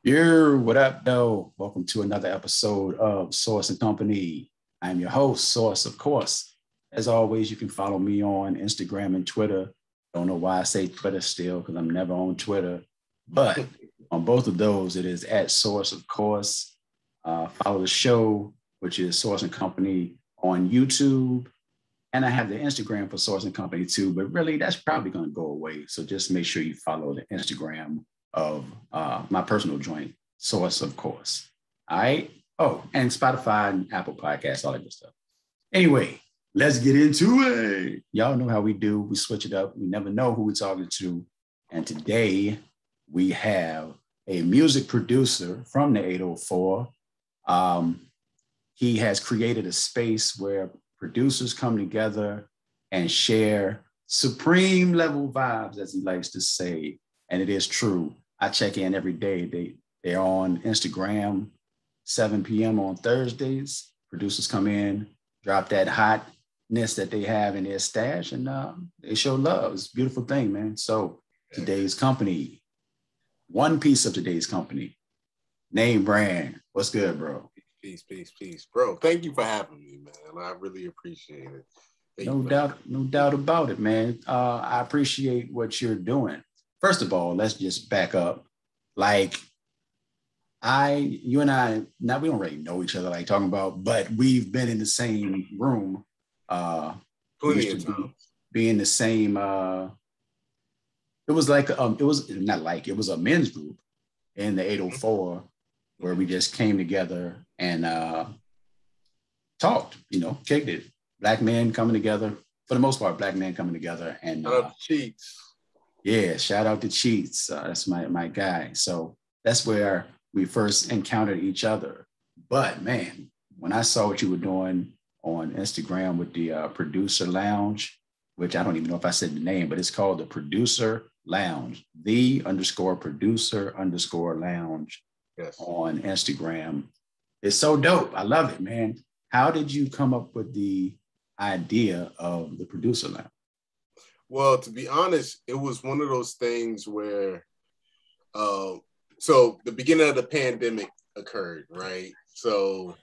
What up, though? Welcome to another episode of Source and Company. I'm your host, Source, of course. As always, you can follow me on Instagram and Twitter. Don't know why I say Twitter still, because I'm never on Twitter. But on both of those, it is at Source, of course. Follow the show, which is Source and Company on YouTube. And I have the Instagram for Source and Company too, but really that's probably going to go away. So just make sure you follow the Instagram of my personal joint, Source, of course. All right. Oh, and Spotify and Apple Podcasts, all that good stuff. Anyway, let's get into it. Y'all know how we do. We switch it up. We never know who we're talking to. And today we have a music producer from the 804. He has created a space where producers come together and share supreme level vibes, as he likes to say. And it is true. I check in every day. They're on Instagram, 7 p.m. on Thursdays. Producers come in, drop that hotness that they have in their stash, and they show love. It's a beautiful thing, man. So today's company, one piece of today's company, NameBrand. What's good, bro? Peace. Bro, thank you for having me, man. I really appreciate it. No doubt about it, man. I appreciate what you're doing. First of all, let's just back up. Like, you and I, now we don't really know each other, like talking about, but we've been in the same room. Plenty of times. Be in the same, it was like, it was not like, it was a men's group in the 804 where we just came together and talked, kicked it. Black men coming together, for the most part, black men coming together. And Cheats. Yeah, shout out to Cheats. That's my guy. So that's where we first encountered each other. But man, when I saw what you were doing on Instagram with the producer lounge, which I don't even know if I said the name, but it's called the producer lounge, _producer_lounge on Instagram. It's so dope. I love it, man. How did you come up with the idea of the producer lounge? Well, to be honest, it was one of those things where, so the beginning of the pandemic occurred, right? So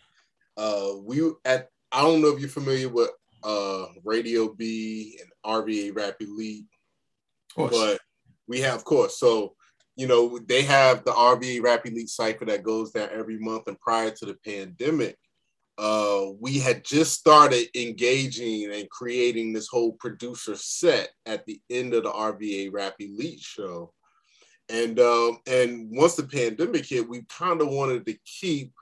I don't know if you're familiar with Radio B and RVA Rap Elite, but we have, of course. So, they have the RVA Rap Elite cipher that goes down every month. And prior to the pandemic, we had just started engaging and creating this whole producer set at the end of the RVA Rap Elite show. And once the pandemic hit, we kind of wanted to keep,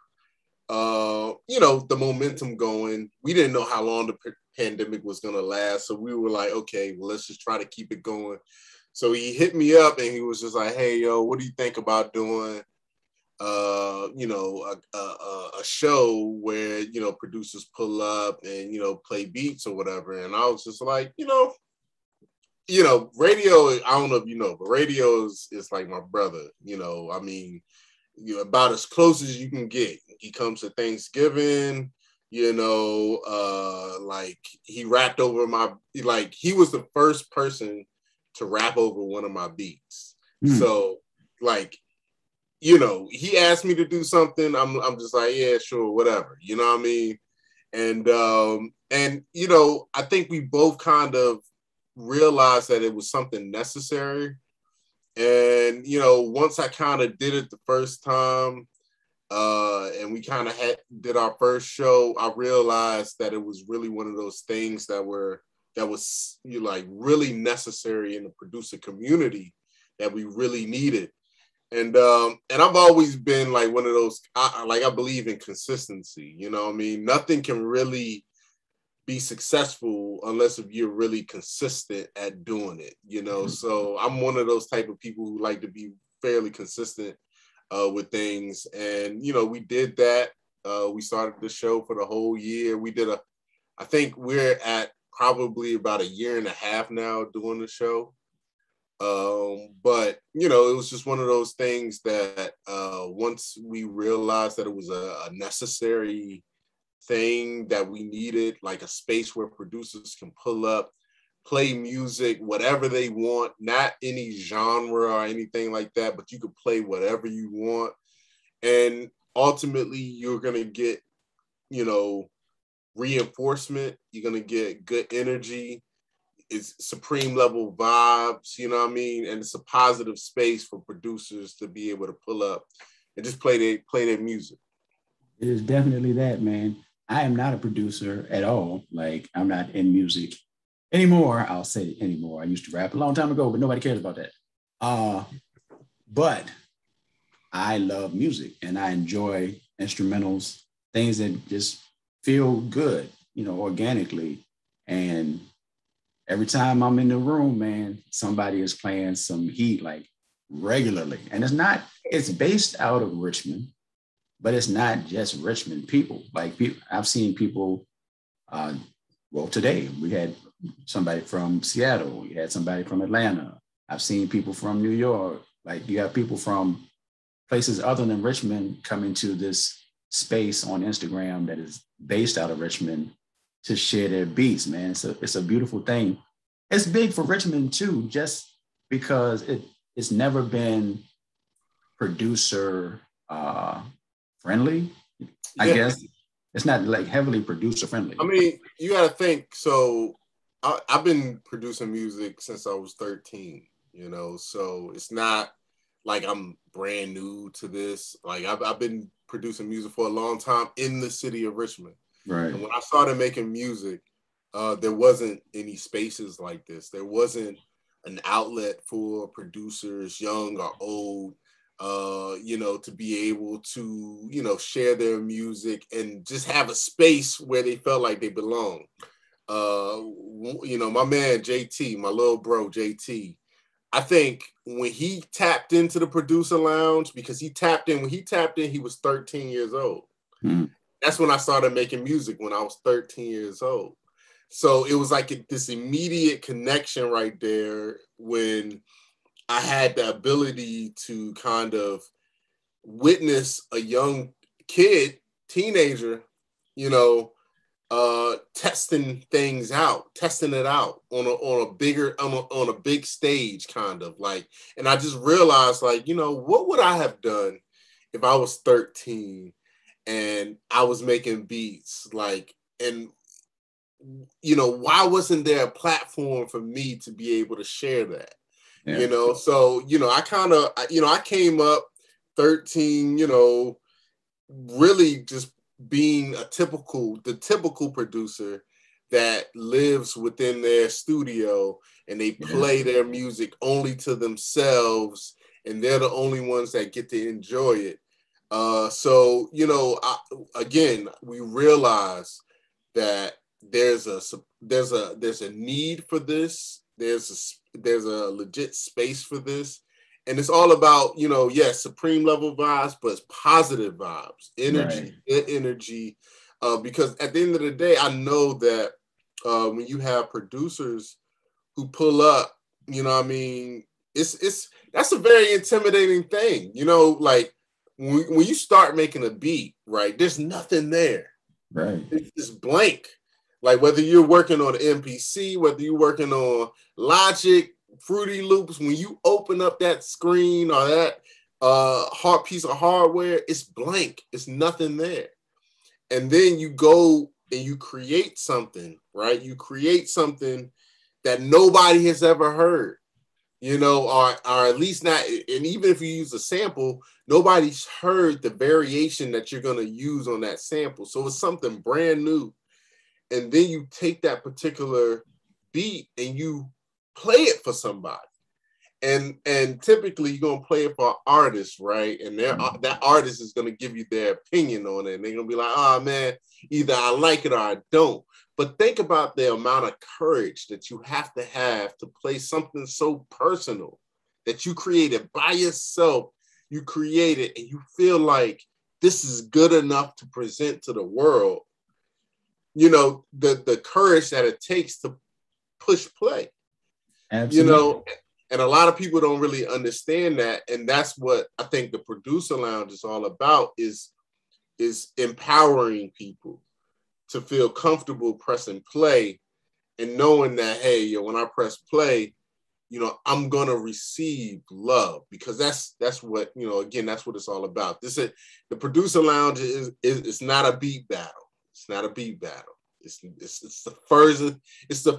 the momentum going. We didn't know how long the pandemic was going to last. So we were like, okay, well, let's just try to keep it going. So he hit me up and he was just like, hey, yo, what do you think about doing a show where producers pull up and play beats or whatever? And I was just like, radio, I don't know if you know, but radio is like my brother. I mean, about as close as you can get. He comes to Thanksgiving, like he rapped over he was the first person to rap over one of my beats. So like, he asked me to do something. I'm just like, yeah, sure, whatever. You know what I mean? And I think we both kind of realized that it was something necessary. And, once I kind of did it the first time, and we kind of did our first show, I realized that it was really one of those things that was really necessary in the producer community that we really needed. And I've always been like one of those, I believe in consistency, I mean? Nothing can really be successful unless if you're really consistent at doing it, So I'm one of those type of people who like to be fairly consistent with things. And, we did that. We started the show for the whole year. I think we're at probably about a year and a half now doing the show. But it was just one of those things that once we realized that it was a necessary thing that we needed, like a space where producers can pull up, play music, whatever they want, not any genre or anything like that, but you could play whatever you want. And ultimately you're going to get, reinforcement. You're going to get good energy. It's supreme level vibes, you know what I mean? And it's a positive space for producers to be able to pull up and just play their music. It is definitely that, man. I am not a producer at all. Like, I'm not in music anymore. I'll say anymore. I used to rap a long time ago, but nobody cares about that. But I love music and I enjoy instrumentals, things that just feel good, organically. And every time I'm in the room, man, somebody is playing some heat like regularly. And it's based out of Richmond, but it's not just Richmond people. Like, I've seen people, today we had somebody from Seattle, we had somebody from Atlanta. I've seen people from New York. Like, you have people from places other than Richmond come into this space on Instagram that is based out of Richmond to share their beats, man. It's a beautiful thing. It's big for Richmond too, just because it's never been producer friendly. I guess it's not like heavily producer friendly. I mean, you got to think. So I've been producing music since I was 13. So it's not like I'm brand new to this. Like, I've been producing music for a long time in the city of Richmond. Right. And when I started making music, there wasn't any spaces like this. There wasn't an outlet for producers, young or old, to be able to, share their music and just have a space where they felt like they belong. My man, JT, my little bro, JT, I think when he tapped into the producer lounge, because when he tapped in, he was 13 years old. Mm. That's when I started making music, when I was 13 years old. So it was like this immediate connection right there when I had the ability to kind of witness a young kid, teenager, testing it out on a big stage, kind of like. And I just realized, like, what would I have done if I was 13 and I was making beats, like, and why wasn't there a platform for me to be able to share that? Yeah. So I came up 13, really just being the typical producer that lives within their studio and they play their music only to themselves and they're the only ones that get to enjoy it. We realize that there's a need for this. There's a legit space for this. And it's all about, supreme level vibes, but it's positive vibes, energy, good energy. Because at the end of the day, I know that when you have producers who pull up, that's a very intimidating thing. Like when you start making a beat, right, there's nothing there. Right. It's blank. Like whether you're working on an MPC, whether you're working on Logic, Fruity Loops, when you open up that screen or that hard piece of hardware, it's blank. It's nothing there. And then you go and you create something, right? You create something that nobody has ever heard, or at least not. And even if you use a sample, nobody's heard the variation that you're going to use on that sample. So it's something brand new. And then you take that particular beat and you play it for somebody. And typically you're going to play it for an artist, right? And that artist is going to give you their opinion on it. And they're going to be like, oh man, either I like it or I don't. But think about the amount of courage that you have to play something so personal that you created by yourself. You create it and you feel like this is good enough to present to the world. The courage that it takes to push play. Absolutely. And a lot of people don't really understand that. And that's what I think the producer lounge is all about, is empowering people to feel comfortable pressing play and knowing that, hey, when I press play, I'm gonna receive love, because that's what, again, that's what it's all about. The producer lounge is it's not a beat battle. It's not a beat battle. It's the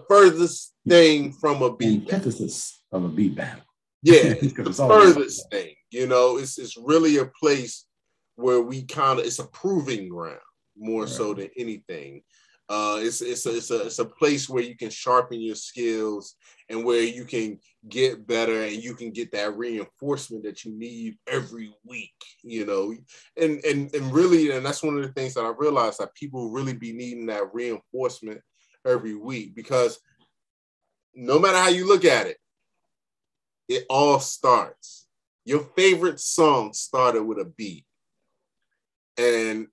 furthest thing from a beat antithesis of a beat battle. Yeah, it's the furthest thing. It's really a place where it's a proving ground more so than anything. It's a place where you can sharpen your skills and where you can get better and you can get that reinforcement that you need every week, and really, and that's one of the things that I realized, that people really be needing that reinforcement every week, because no matter how you look at it, it all starts. Your favorite song started with a beat. And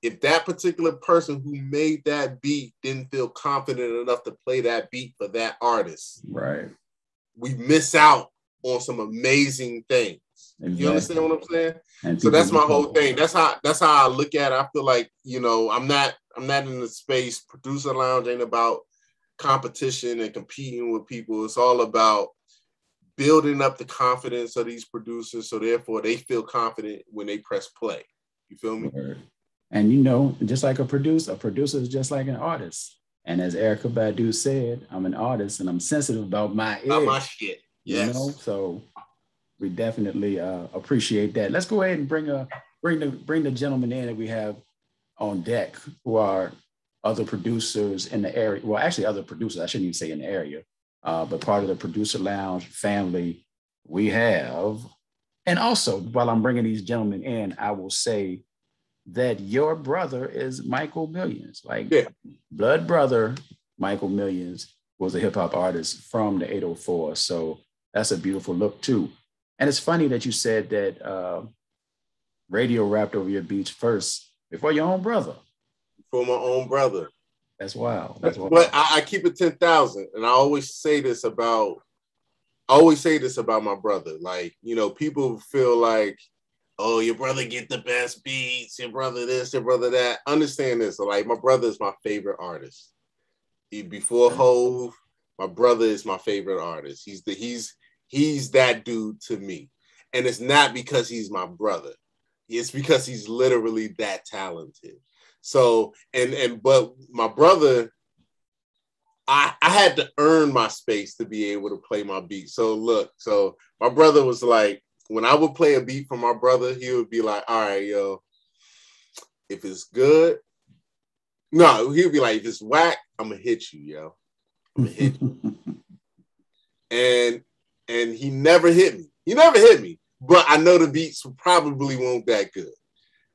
if that particular person who made that beat didn't feel confident enough to play that beat for that artist, right, we miss out on some amazing things. Exactly. You understand what I'm saying? And so that's my whole thing. That's how I look at it. I feel like, I'm not in the space. Producer lounge ain't about competition and competing with people. It's all about building up the confidence of these producers, so therefore they feel confident when they press play. You feel me? Right. And just like a producer is just like an artist. And as Erykah Badu said, I'm an artist and I'm sensitive about my shit. Yes. So we definitely appreciate that. Let's go ahead and bring the gentleman in that we have on deck, who are other producers in the area. Well, actually other producers, I shouldn't even say in the area, but part of the producer lounge family we have. And also, while I'm bringing these gentlemen in, I will say that your brother is Michael Millions. Blood brother Michael Millions was a hip hop artist from the 804. So that's a beautiful look too. And it's funny that you said that radio rapped over your beats first before your own brother. For my own brother. That's wild. But I keep it 10,000. And I always say this about my brother. Like, people feel like, oh, your brother get the best beats, your brother this, your brother that. Understand this. Like, my brother is my favorite artist. Before Hove, my brother is my favorite artist. He's that dude to me. And it's not because he's my brother. It's because he's literally that talented. So, but my brother, I had to earn my space to be able to play my beat. So my brother was like, when I would play a beat for my brother, he would be like, all right, yo, if it's good, no, he would be like, if it's whack, I'm gonna hit you, yo. I'm gonna hit you. And he never hit me. But I know the beats probably won't that good.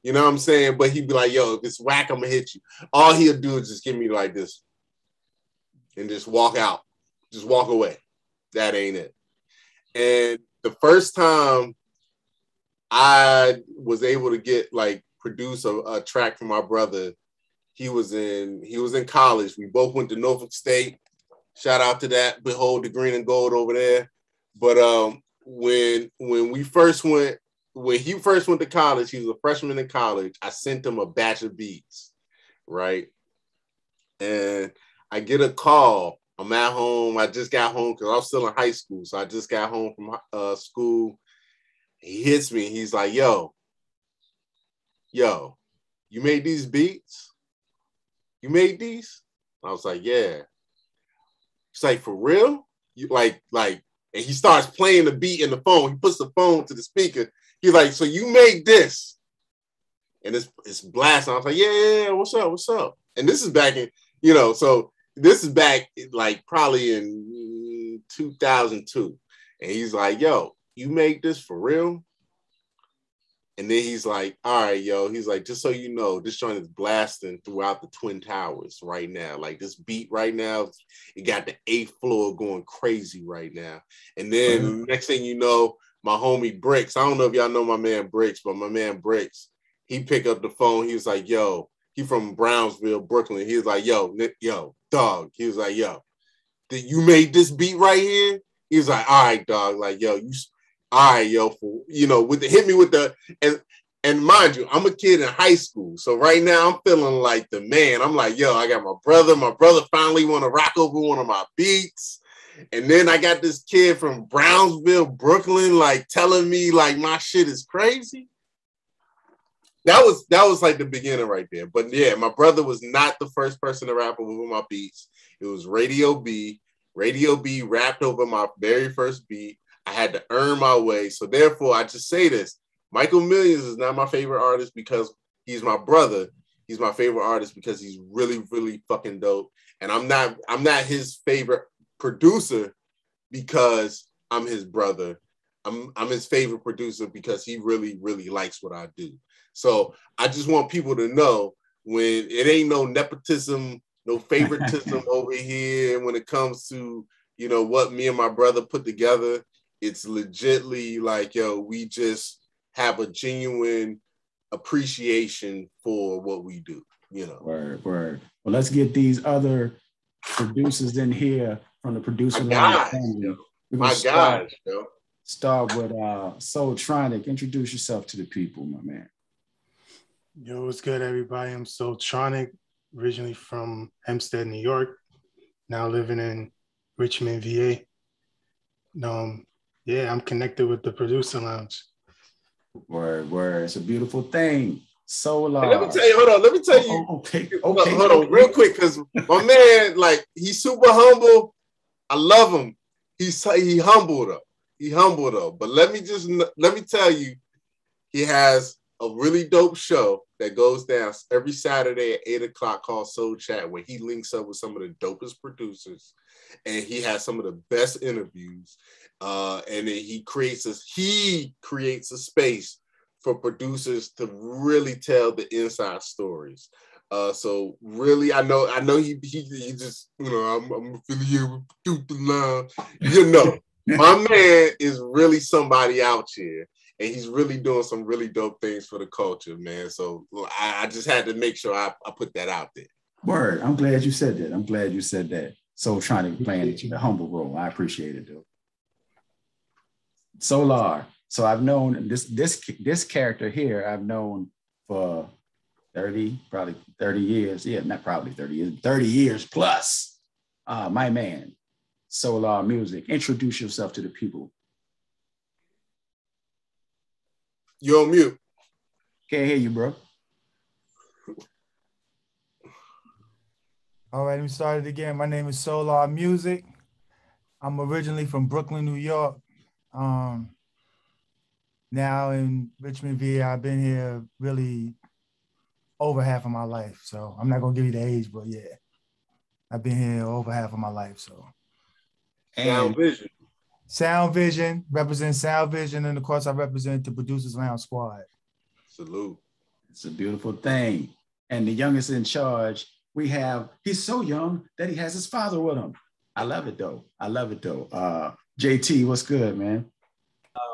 You know what I'm saying? But he'd be like, yo, if it's whack, I'm gonna hit you. All he'll do is just give me like this and just walk out. Just walk away. That ain't it. And the first time I was able to produce a track for my brother, he was in college. We both went to Norfolk State. Shout out to that. Behold the green and gold over there. But when he first went to college, he was a freshman in college. I sent him a batch of beats, right? And I get a call. I'm at home. I just got home because I was still in high school. So I just got home from school. He hits me. He's like, yo, you made these beats? You made these? I was like, yeah. He's like, for real? You like, and he starts playing the beat in the phone. He puts the phone to the speaker. He's like, so you made this? And it's blasting. I was like, yeah, what's up? And this is back in, so this is back like probably in 2002. And he's like, yo, you made this for real? And then he's like, all right, yo. He's like, just so you know, this joint is blasting throughout the Twin Towers right now. Like this beat right now, it got the 8th floor going crazy right now. And then next thing you know, my homie Bricks, I don't know if y'all know my man Bricks, but my man Bricks, he picked up the phone. He was like, yo, he from Brownsville, Brooklyn. He was like, yo, dog. He was like, yo, you made this beat right here? He was like, all right, dog. Like, yo, all right, yo, hit me with the, and mind you, I'm a kid in high school. So right now I'm feeling like the man. I'm like, yo, I got my brother. My brother finally want to rock over one of my beats. And then I got this kid from Brownsville, Brooklyn, like telling me like my shit is crazy. That was like the beginning right there. But yeah, my brother was not the first person to rap over my beats. It was Radio B. Radio B rapped over my very first beat. I had to earn my way. So therefore, I just say this. Michael Millions is not my favorite artist because he's my brother. He's my favorite artist because he's really, really fucking dope. And I'm not his favorite producer because I'm his brother. I'm his favorite producer because he really, really likes what I do. So I just want people to know when it ain't no nepotism, no favoritism over here when it comes to, you know, what me and my brother put together. It's legitly like, yo, we just have a genuine appreciation for what we do, you know. Word. Well, let's get these other producers in here from the producer family. My gosh, yo. Start with Soultronik. Introduce yourself to the people, my man. Yo, what's good, everybody? I'm Soultronik, originally from Hempstead, New York, now living in Richmond, VA. Yeah, I'm connected with the producer lounge. Word. It's a beautiful thing. Solar. Let me tell you, Let me tell you. Okay. Hold on, real quick, because my man, like, he's super humble. I love him. He humble though. But let me tell you, he has a really dope show that goes down every Saturday at 8:00 called Soul Chat, where he links up with some of the dopest producers, and he has some of the best interviews. And then he creates a space for producers to really tell the inside stories. So really, I know he just, you know, I'm affiliated with Producer Lounge. You know, my man is really somebody out here, and he's really doing some really dope things for the culture, man. So I just had to make sure I put that out there. Word. I'm glad you said that. So trying to play the humble role. I appreciate it, though. Solar. So I've known this character here, I've known for 30 years. Yeah, not probably 30 years, 30 years plus. My man, SoularMuzik. Introduce yourself to the people. You're on mute. Can't hear you, bro. All right, let me start it again. My name is SoularMuzik. I'm originally from Brooklyn, New York. Now in Richmond, VA, I've been here really over half of my life. So I'm not gonna give you the age, but yeah, I've been here over half of my life. So Sound Vision represents Sound Vision, and of course I represent the Producers Lounge Squad. Salute. It's a beautiful thing. And the youngest in charge, he's so young that he has his father with him. I love it though. JT, what's good, man?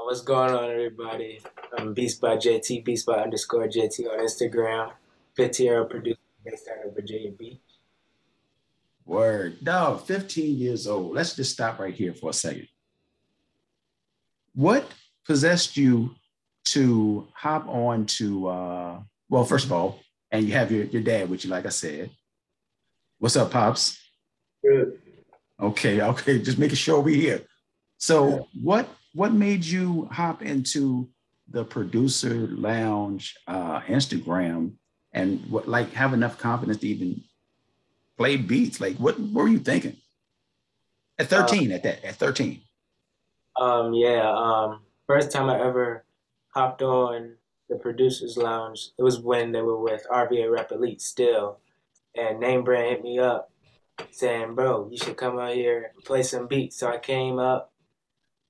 What's going on, everybody? I'm Beast by JT, Beast by _JT on Instagram. 15-year-old producer based out of Virginia Beach. Word. Dog, 15 years old. Let's just stop right here for a second. What possessed you to hop on to, well, first of all, and you have your dad with you, like I said. What's up, Pops? Good. Okay. Just making sure we're here. So what made you hop into the Producer Lounge Instagram and have enough confidence to even play beats? Like, what were you thinking at 13? At 13. First time I ever hopped on the Producers Lounge, it was when they were with RVA Rap Elite still, and NameBrand hit me up saying, "Bro, you should come out here and play some beats." So I came up.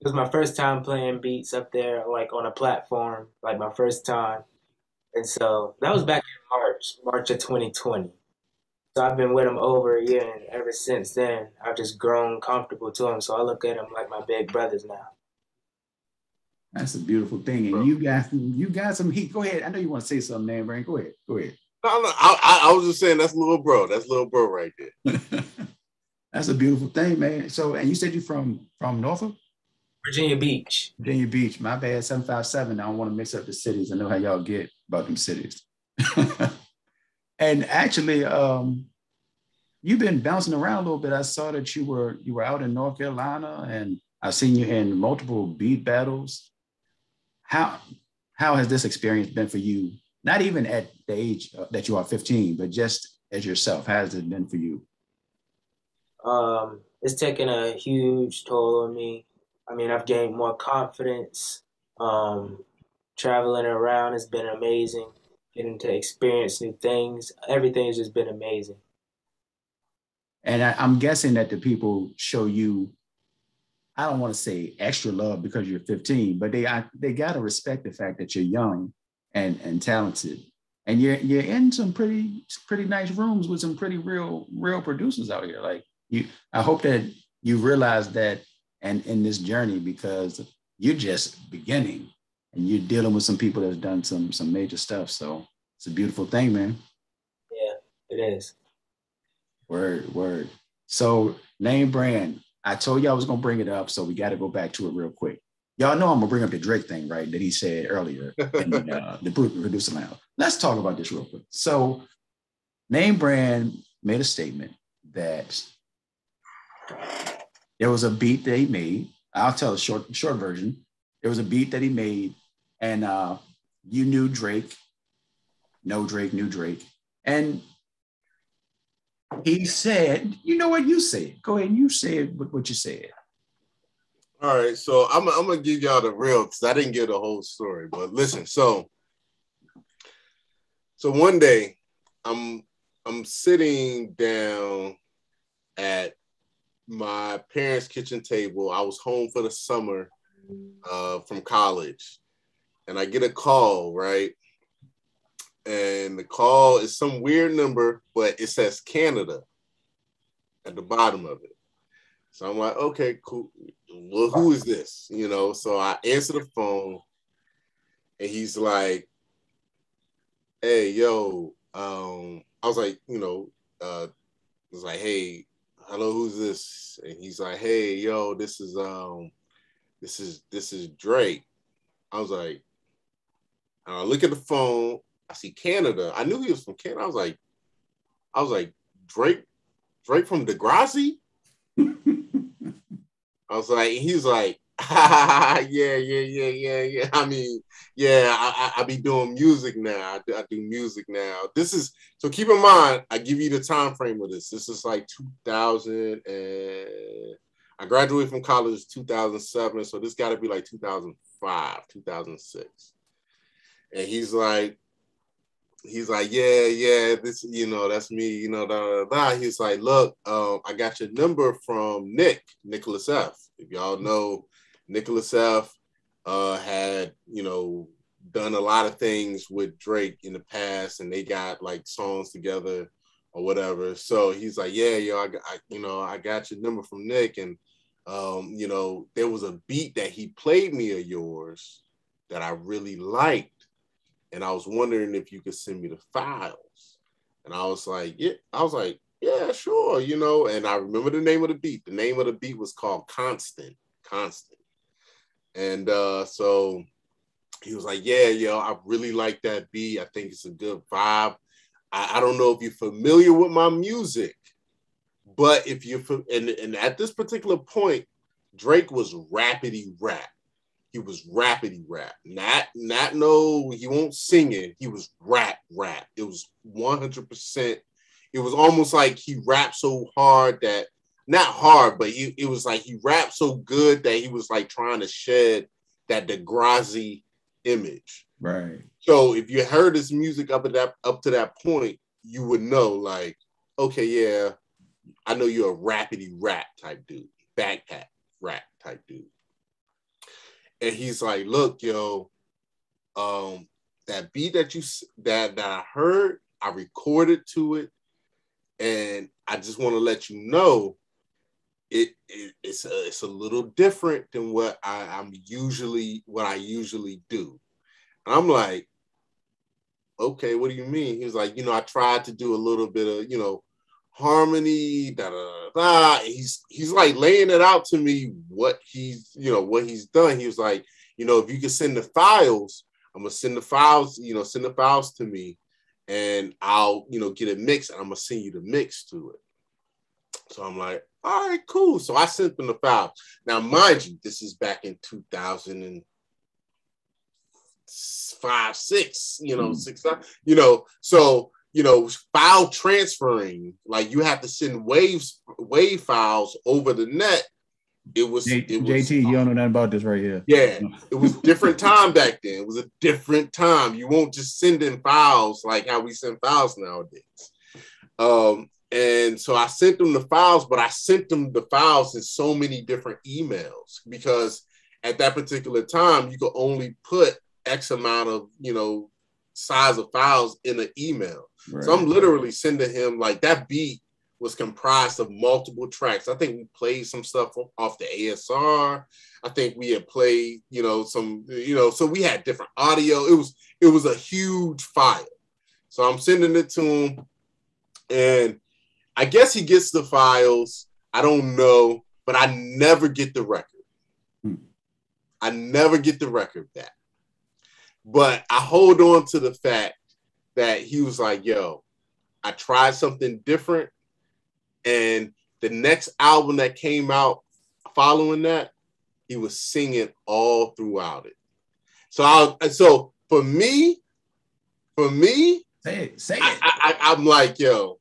It was my first time playing beats up there, like on a platform, like my first time. And so that was back in March of 2020. So I've been with him over a year, and ever since then, I've just grown comfortable to him. So I look at him like my big brothers now. That's a beautiful thing. And you got some heat. Go ahead. I know you want to say something, man, Brand. Go ahead. No, I was just saying that's little bro. That's little bro right there. That's a beautiful thing, man. So, and you said you're from Norfolk? Virginia Beach. My bad, 757. I don't want to mix up the cities. I know how y'all get about them cities. And actually, you've been bouncing around a little bit. I saw that you were out in North Carolina, and I've seen you in multiple beat battles. How has this experience been for you? Not even at the age that you are 15, but just as yourself. How has it been for you? It's taken a huge toll on me. I mean, I've gained more confidence. Traveling around has been amazing. Getting to experience new things. Everything has just been amazing. And I'm guessing that the people show you, I don't want to say extra love because you're 15, but they gotta respect the fact that you're young and talented, and you're in some pretty nice rooms with some pretty real producers out here. Like you, I hope that you realize that, and in this journey, because you're just beginning and you're dealing with some people that's done some major stuff. So it's a beautiful thing, man. Yeah, it is. Word. So NameBrand, I told you I was gonna bring it up, so we got to go back to it real quick. Y'all know I'm gonna bring up the Drake thing, right? That he said earlier in the producer lounge. Let's talk about this real quick. So NameBrand made a statement that there was a beat that he made. I'll tell a short version. There was a beat that he made, and you knew Drake, knew Drake, and he said, you know what, you said. Go ahead and you said what you said. All right, so I'm gonna give y'all the real, because I didn't get the whole story. But listen, so one day I'm sitting down at my parents' kitchen table. I was home for the summer from college, and I get a call, right? And the call is some weird number, but it says Canada at the bottom of it. So I'm like, okay, cool. Well, who is this? You know, so I answer the phone, and he's like, hey, yo, I was like, I was like, hey, hello, who's this? And he's like, hey, yo, this is Drake. I was like, I look at the phone, I see Canada. I knew he was from Canada. I was like, Drake from Degrassi? I was like, he's like, yeah. I mean, yeah, I be doing music now. I do music now. This is, so keep in mind, I give you the time frame of this. This is like 2000, and I graduated from college 2007, so this got to be like 2005, 2006. And he's like, yeah, this, that's me, da, da, da. He's like, look, I got your number from Nicholas F. If y'all know, Nicholas F. Had, done a lot of things with Drake in the past, and they got like songs together or whatever. So he's like, yeah, yo, I got your number from Nick, and there was a beat that he played me of yours that I really liked. And I was wondering if you could send me the files. And I was like, yeah, sure, And I remember the name of the beat. The name of the beat was called Constant. And so he was like, yeah, yo, I really like that beat. I think it's a good vibe. I don't know if you're familiar with my music, but if you're, and at this particular point, Drake was rapidy rap. He was rapidy rap. Not no, he won't sing it. He was rap. It was 100%. It was almost like he rapped so hard that, not hard, but it was like he rapped so good that he was like trying to shed that Degrassi image. Right. So if you heard his music up to that point, you would know, like, okay, yeah, I know you're a rapidy rap type dude, backpack rap type dude. And he's like, look, yo, that beat that I heard, I recorded to it, and I just want to let you know it's a little different than what I usually do. And I'm like, okay, what do you mean? He was like, I tried to do a little bit of, harmony, da da da. He's like laying it out to me what he's done. He was like, if you can send the files, I'm gonna send the files, to me, and I'll, get it mixed, and I'm gonna send you the mix to it. So I'm like, all right, cool. So I sent them the file. Now, mind you, this is back in 2005, 6, 6, so, file transferring, like you have to send wave files over the net. It was JT, you don't know nothing about this right here. Yeah, it was different time back then. It was a different time. You won't just send in files like how we send files nowadays. And so I sent them the files, but I sent them the files in so many different emails because at that particular time, you could only put X amount of, size of files in an email. Right. So I'm literally sending him, like, that beat was comprised of multiple tracks. I think we played some stuff off the ASR. I think we had played, some, so we had different audio. It was a huge file. So I'm sending it to him, and I guess he gets the files. I don't know, but I never get the record. I never get the record back. But I hold on to the fact that he was like, yo, I tried something different. And the next album that came out following that, he was singing all throughout it. So for me, say it. I'm like, yo,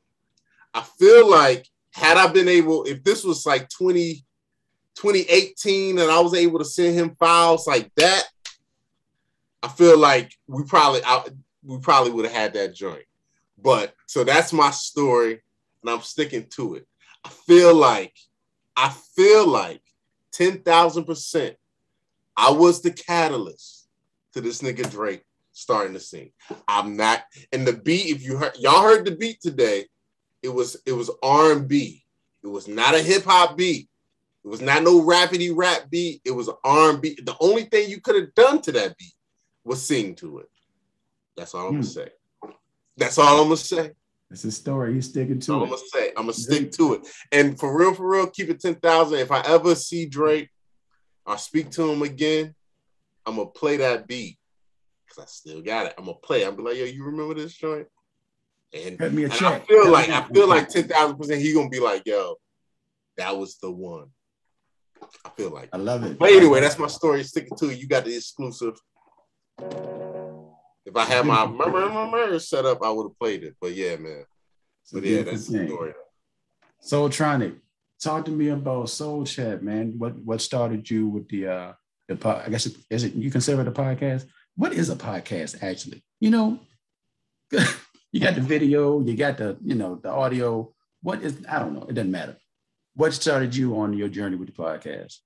I feel like had I been able, if this was like 2018 and I was able to send him files like that, I feel like we probably would have had that joint. But so that's my story, and I'm sticking to it. I feel like 10,000% I was the catalyst to this nigga Drake starting to sing. I'm not, and the beat, if y'all heard the beat today, it was R&B. It was not a hip hop beat. It was not no rapidy rap beat. It was R&B. The only thing you could have done to that beat was sing to it. That's all I'm gonna say. That's all I'm gonna say. It's a story. He's sticking to it. I'm gonna say. I'm gonna stick to it. And for real, keep it 10,000. If I ever see Drake, I'll speak to him again. I'm gonna play that beat because I still got it. I'm gonna play. I'm gonna be like, yo, you remember this joint? And, Cut me a check. I feel like 10,000% he's gonna be like, yo, that was the one. I feel like. I love it. But anyway, that's my story. Sticking to it. You got the exclusive. If I had my merch set up, I would have played it. But yeah, man. But yeah, that's the story. Soultronik, talk to me about Soul Chat, man. What started you with the I guess is it you consider it a podcast? What is a podcast actually? You got the video, you got the the audio. What is, I don't know, it doesn't matter. What started you on your journey with the podcast?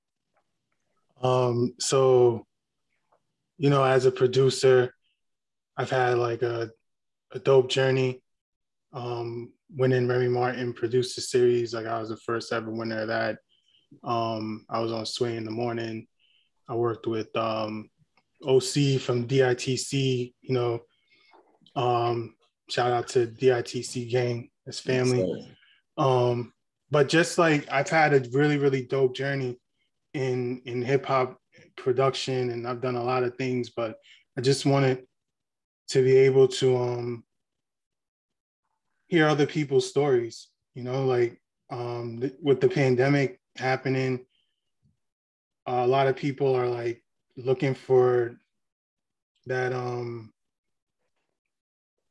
So as a producer, I've had like a dope journey. Winning Remy Martin produced a series. Like I was the first ever winner of that. I was on Sway in the Morning. I worked with OC from DITC, shout out to DITC gang, his family. But just like I've had a really, really dope journey in hip hop production, and I've done a lot of things, but I just wanted to be able to hear other people's stories, with the pandemic happening, a lot of people are like looking for that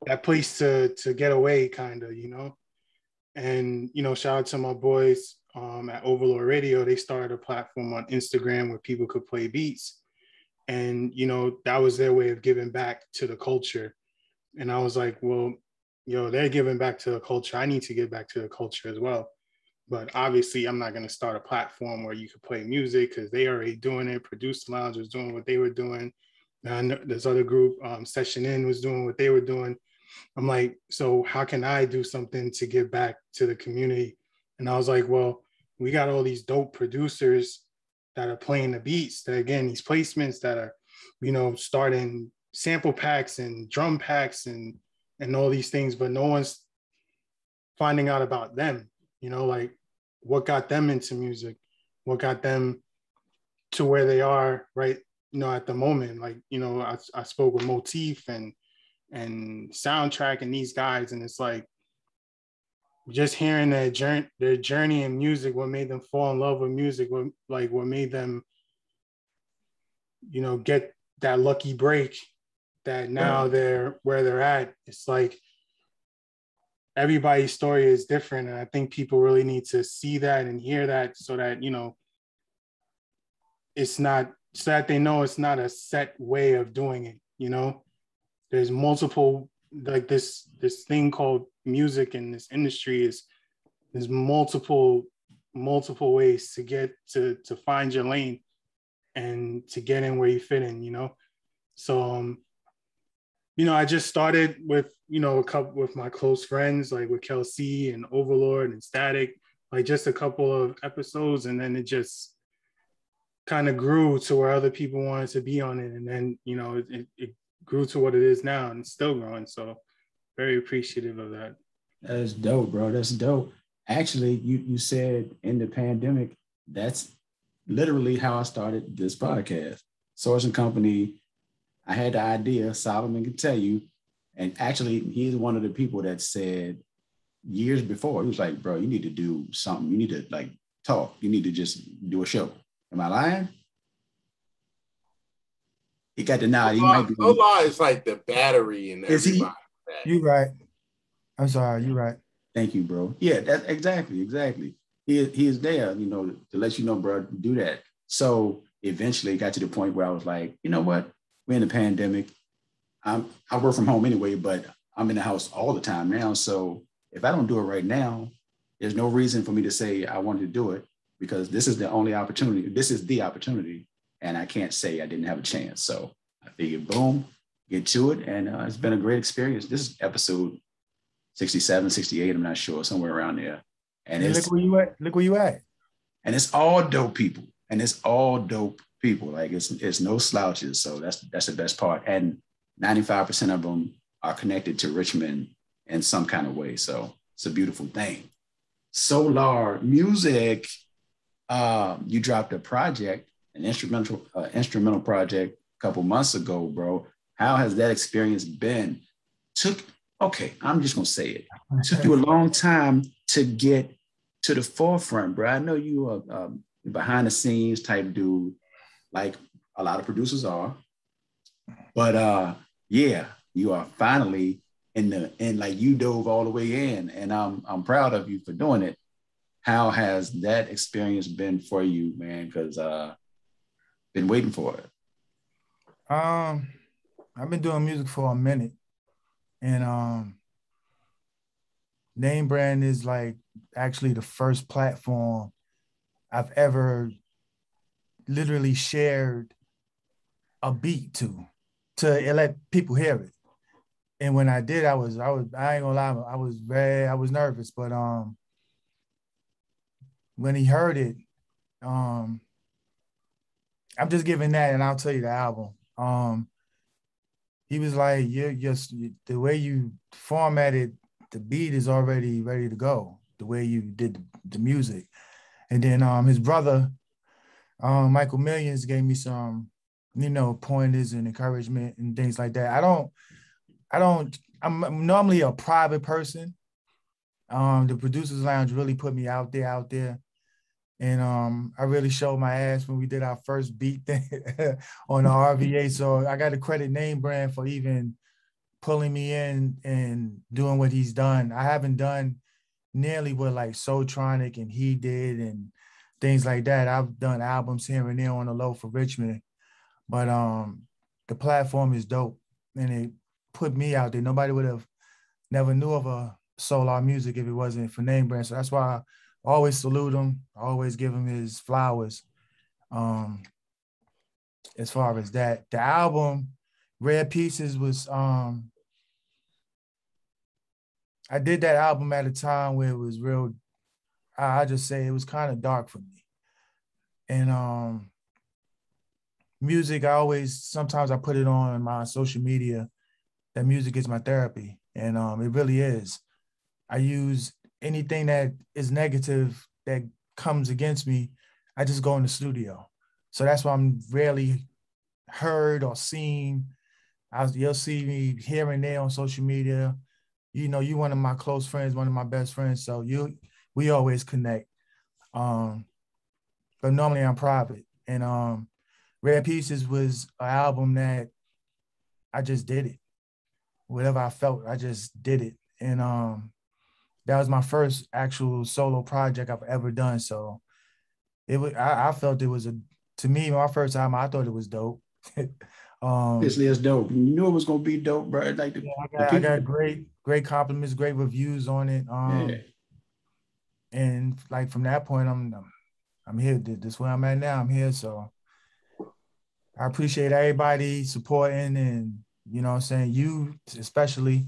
that place to get away, kind of, and shout out to my boys at Overlord Radio. They started a platform on Instagram where people could play beats, and that was their way of giving back to the culture. And I was like, well, they're giving back to the culture. I need to give back to the culture as well. But obviously, I'm not going to start a platform where you could play music because they already doing it. Produce Lounge was doing what they were doing. And this other group, Session In, was doing what they were doing. I'm like, so how can I do something to give back to the community? And I was like, well, we got all these dope producers that are playing the beats, that again, these placements that are, starting sample packs and drum packs and all these things, but no one's finding out about them, like what got them into music, what got them to where they are right, at the moment. Like, I spoke with Motif and Soundtrack and these guys, and it's like, just hearing their journey in music, what made them fall in love with music, what made them, get that lucky break that now they're where they're at. It's like everybody's story is different. And I think people really need to see that and hear that so that, it's not, so that they know it's not a set way of doing it. There's multiple, like this thing called music in this industry there's multiple ways to get to find your lane and to get in where you fit in. So I just started with a couple with my close friends, like with Kelsey and Overlord and Static, like just a couple of episodes, and then it just kind of grew to where other people wanted to be on it, and then it grew to what it is now, and it's still growing. So very appreciative of that. That's dope, bro. That's dope. Actually, you said in the pandemic, that's literally how I started this podcast. Source and Company, I had the idea, Solomon can tell you, and actually he's one of the people that said years before, he was like, bro, you need to do something. You need to like talk. You need to just do a show. Am I lying? He got the nod. He might be. No lie is like the battery in Is everybody. You right. I'm sorry. You right. Thank you, bro. Yeah, that's exactly. He is there, to let you know, bro, do that. So eventually it got to the point where I was like, you know what? We're in the pandemic. I work from home anyway, but I'm in the house all the time now. So if I don't do it right now, there's no reason for me to say I wanted to do it, because this is the only opportunity. This is the opportunity. And I can't say I didn't have a chance. So I figured, boom, get to it. And it's been a great experience. This is episode 67, 68, I'm not sure, somewhere around there. And look where you at. Look where you at. And it's all dope people. Like it's no slouches. So that's the best part. And 95% of them are connected to Richmond in some kind of way. So it's a beautiful thing. SoularMuzik, you dropped a project, an instrumental project a couple months ago, bro. How has that experience been? I'm just gonna say it. Took you a long time to get to the forefront, bro. I know you are behind the scenes type dude, like a lot of producers are. But yeah, you are finally in like you dove all the way in, and I'm proud of you for doing it. How has that experience been for you, man? Because been waiting for it. I've been doing music for a minute, and NameBrand is like actually the first platform I've ever literally shared a beat to let people hear it. And when I did, I ain't gonna lie, I was nervous, but when he heard it, I'm just giving that, and I'll tell you the album. He was like, "You're just the way you formatted the beat is already ready to go. The way you did the music," and then his brother, Michael Millions, gave me some, pointers and encouragement and things like that. I'm normally a private person. The producers lounge really put me out there. And I really showed my ass when we did our first beat thing on the RVA. So I got to credit NameBrand for even pulling me in and doing what he's done. I haven't done nearly what like Soultronik and he did and things like that. I've done albums here and there on the low for Richmond, but the platform is dope and it put me out there. Nobody would have never knew of a SoularMuzik if it wasn't for NameBrand. So that's why I always salute him. I always give him his flowers. As far as that, the album Rare Pieces was, I did that album at a time where it was real, I just say it was kind of dark for me. And music, sometimes I put it on my social media, that music is my therapy. And it really is. I use anything that is negative that comes against me, I just go in the studio. So that's why I'm rarely heard or seen. You'll see me here and there on social media. you know, you one of my close friends, one of my best friends. So we always connect. But normally I'm private. And Rare Pieces was an album that I just did it. Whatever I felt, I just did it. And that was my first actual solo project I've ever done. So I felt it was to me, my first time, I thought it was dope. Obviously, it's dope. You knew it was gonna be dope, bro. Like I got great compliments, great reviews on it. Yeah. And like from that point, I'm here. This where I'm at now. I'm here. So I appreciate everybody supporting, and you know what I'm saying, you especially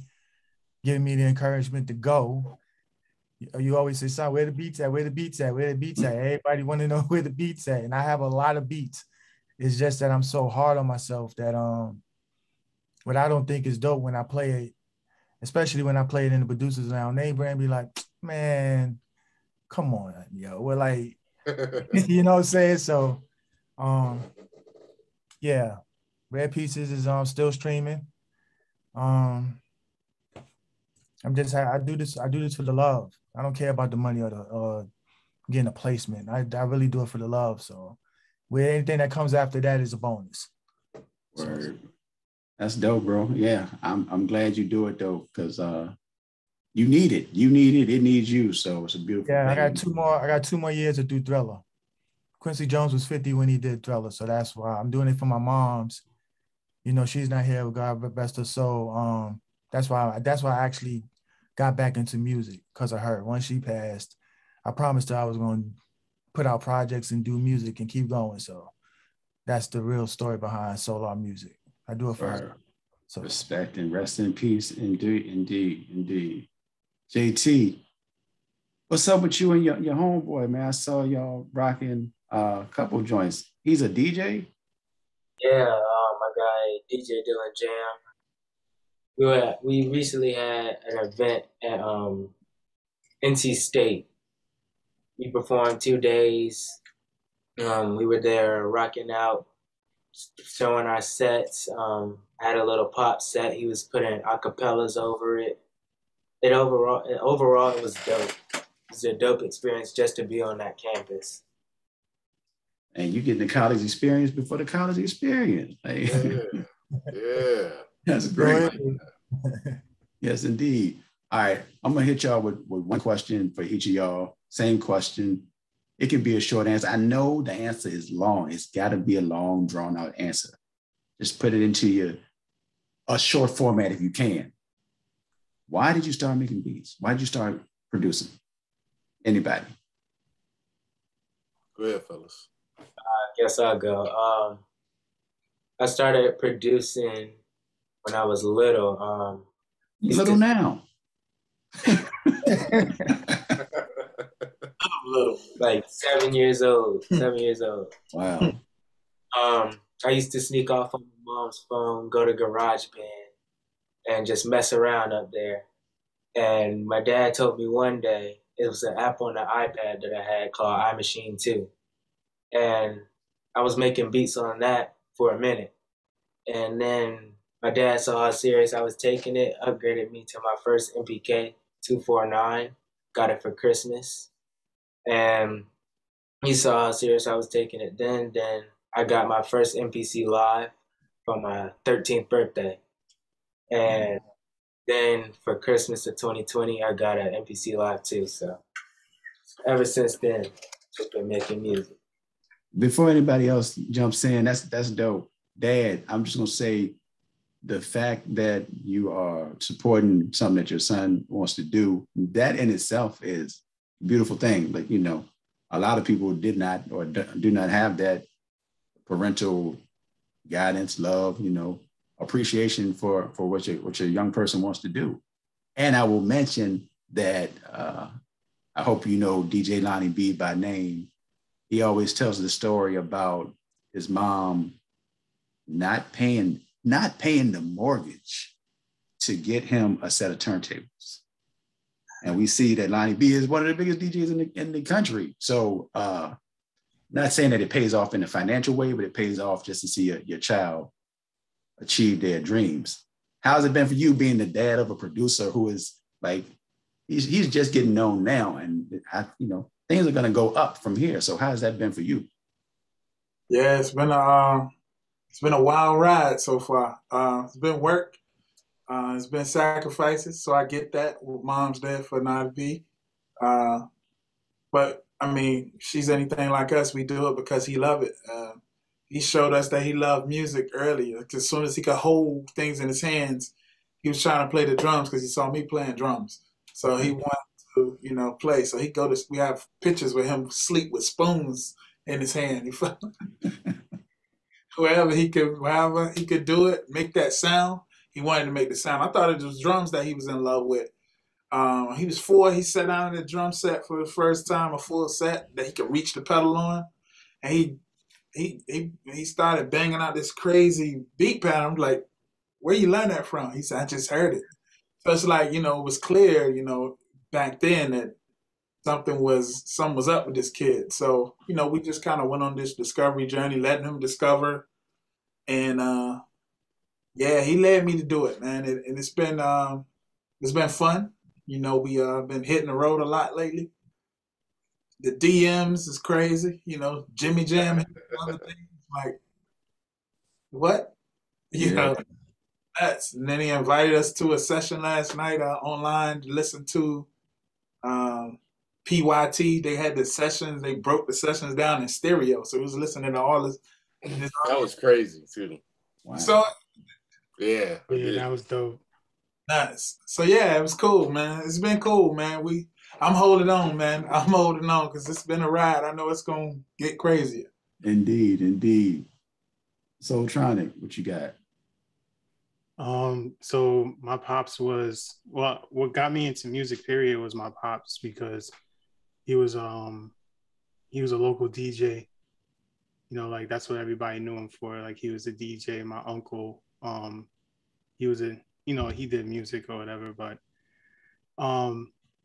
giving me the encouragement to go. You always say, son, where the beats at? Where the beats at? Where the beats at? Everybody want to know where the beats at. And I have a lot of beats. It's just that I'm so hard on myself that what I don't think is dope when I play it, especially when I play it in the producers lounge, NameBrand be like, man, come on, yo. We're like, you know what I'm saying? So yeah, Rare Pieces is still streaming. I do this for the love. I don't care about the money or the getting a placement. I really do it for the love. So with anything that comes after that is a bonus. Word. That's dope, bro. Yeah, I'm glad you do it though, because you need it. You need it. It needs you. So it's a beautiful thing. I got two more years to do Thriller. Quincy Jones was 50 when he did Thriller, so that's why I'm doing it for my mom's. You know, she's not here. God rest her soul. That's why I actually got back into music, because of her. Once she passed, I promised her I was going to put out projects and do music and keep going. So that's the real story behind SoularMuzik. I do it for her. So respect and rest in peace. Indeed. JT, what's up with you and your homeboy, man? I saw y'all rocking a couple joints. He's a DJ? Yeah, my guy DJ Dylan Jam. We recently had an event at NC State. We performed 2 days. We were there rocking out, showing our sets. Had a little pop set. He was putting acapellas over it. Overall, it was dope. It was a dope experience just to be on that campus. And you getting the college experience before the college experience. Like, yeah. That's great. Yes, indeed. All right, I'm gonna hit y'all with one question for each of y'all. Same question. It can be a short answer. I know the answer is long. It's got to be a long, drawn out answer. Just put it into a short format if you can. Why did you start making beats? Why did you start producing? Anybody? Go ahead, fellas. I guess I'll go. I started producing when I was little. Little now. Little, like 7 years old. Wow. I used to sneak off on my mom's phone, go to GarageBand, and just mess around up there. And my dad told me one day, it was an app on the iPad that I had called iMachine 2. And I was making beats on that for a minute. And then my dad saw how serious I was taking it, upgraded me to my first MPK 249, got it for Christmas. And he saw how serious I was taking it then. Then I got my first MPC Live for my 13th birthday. And then for Christmas of 2020, I got an MPC Live too. So ever since then, just been making music. Before anybody else jumps in, that's dope. Dad, I'm just gonna say the fact that you are supporting something that your son wants to do, that in itself is a beautiful thing. But you know, a lot of people did not or do not have that parental guidance, love, you know, appreciation for what your young person wants to do. And I will mention that I hope you know DJ Lonnie B by name. He always tells the story about his mom not paying the mortgage to get him a set of turntables. And we see that Lonnie B is one of the biggest DJs in the country. So not saying that it pays off in a financial way, but it pays off just to see your child achieve their dreams. how's it been for you being the dad of a producer who is like, he's just getting known now, and things are going to go up from here. So how has that been for you? Yeah, it's been a wild ride so far. It's been work. It's been sacrifices, so I get that. With mom's there for Na'Vi. But I mean, if she's anything like us, we do it because he loved it. He showed us that he loved music earlier. As soon as he could hold things in his hands, he was trying to play the drums because he saw me playing drums. So he wanted to, play. So we have pictures with him sleep with spoons in his hand. Wherever he could do it, make that sound. He wanted to make the sound. I thought it was drums that he was in love with. He was 4. He sat down in the drum set for the first time, a full set that he could reach the pedal on, and he started banging out this crazy beat pattern. I'm like, where you learn that from? He said, I just heard it. So it's like, it was clear, back then that something was up with this kid. So, we just kind of went on this discovery journey, letting him discover. And he led me to do it, man. And it's been fun. We been hitting the road a lot lately. The DMs is crazy, Jimmy Jam and other things. Like, what? That's, and then he invited us to a session last night online to listen to PYT. They had the sessions. They broke the sessions down in stereo, so it was listening to all this. That was crazy too. Wow. So yeah, that was dope. Nice. So yeah, it was cool, man. It's been cool, man. I'm holding on, man. I'm holding on because it's been a ride. I know it's gonna get crazier. Indeed. Soultronik, what you got? So my pops was, what got me into music period was my pops, because he was a local DJ. Like that's what everybody knew him for. Like he was a DJ. My uncle, he was he did music or whatever, but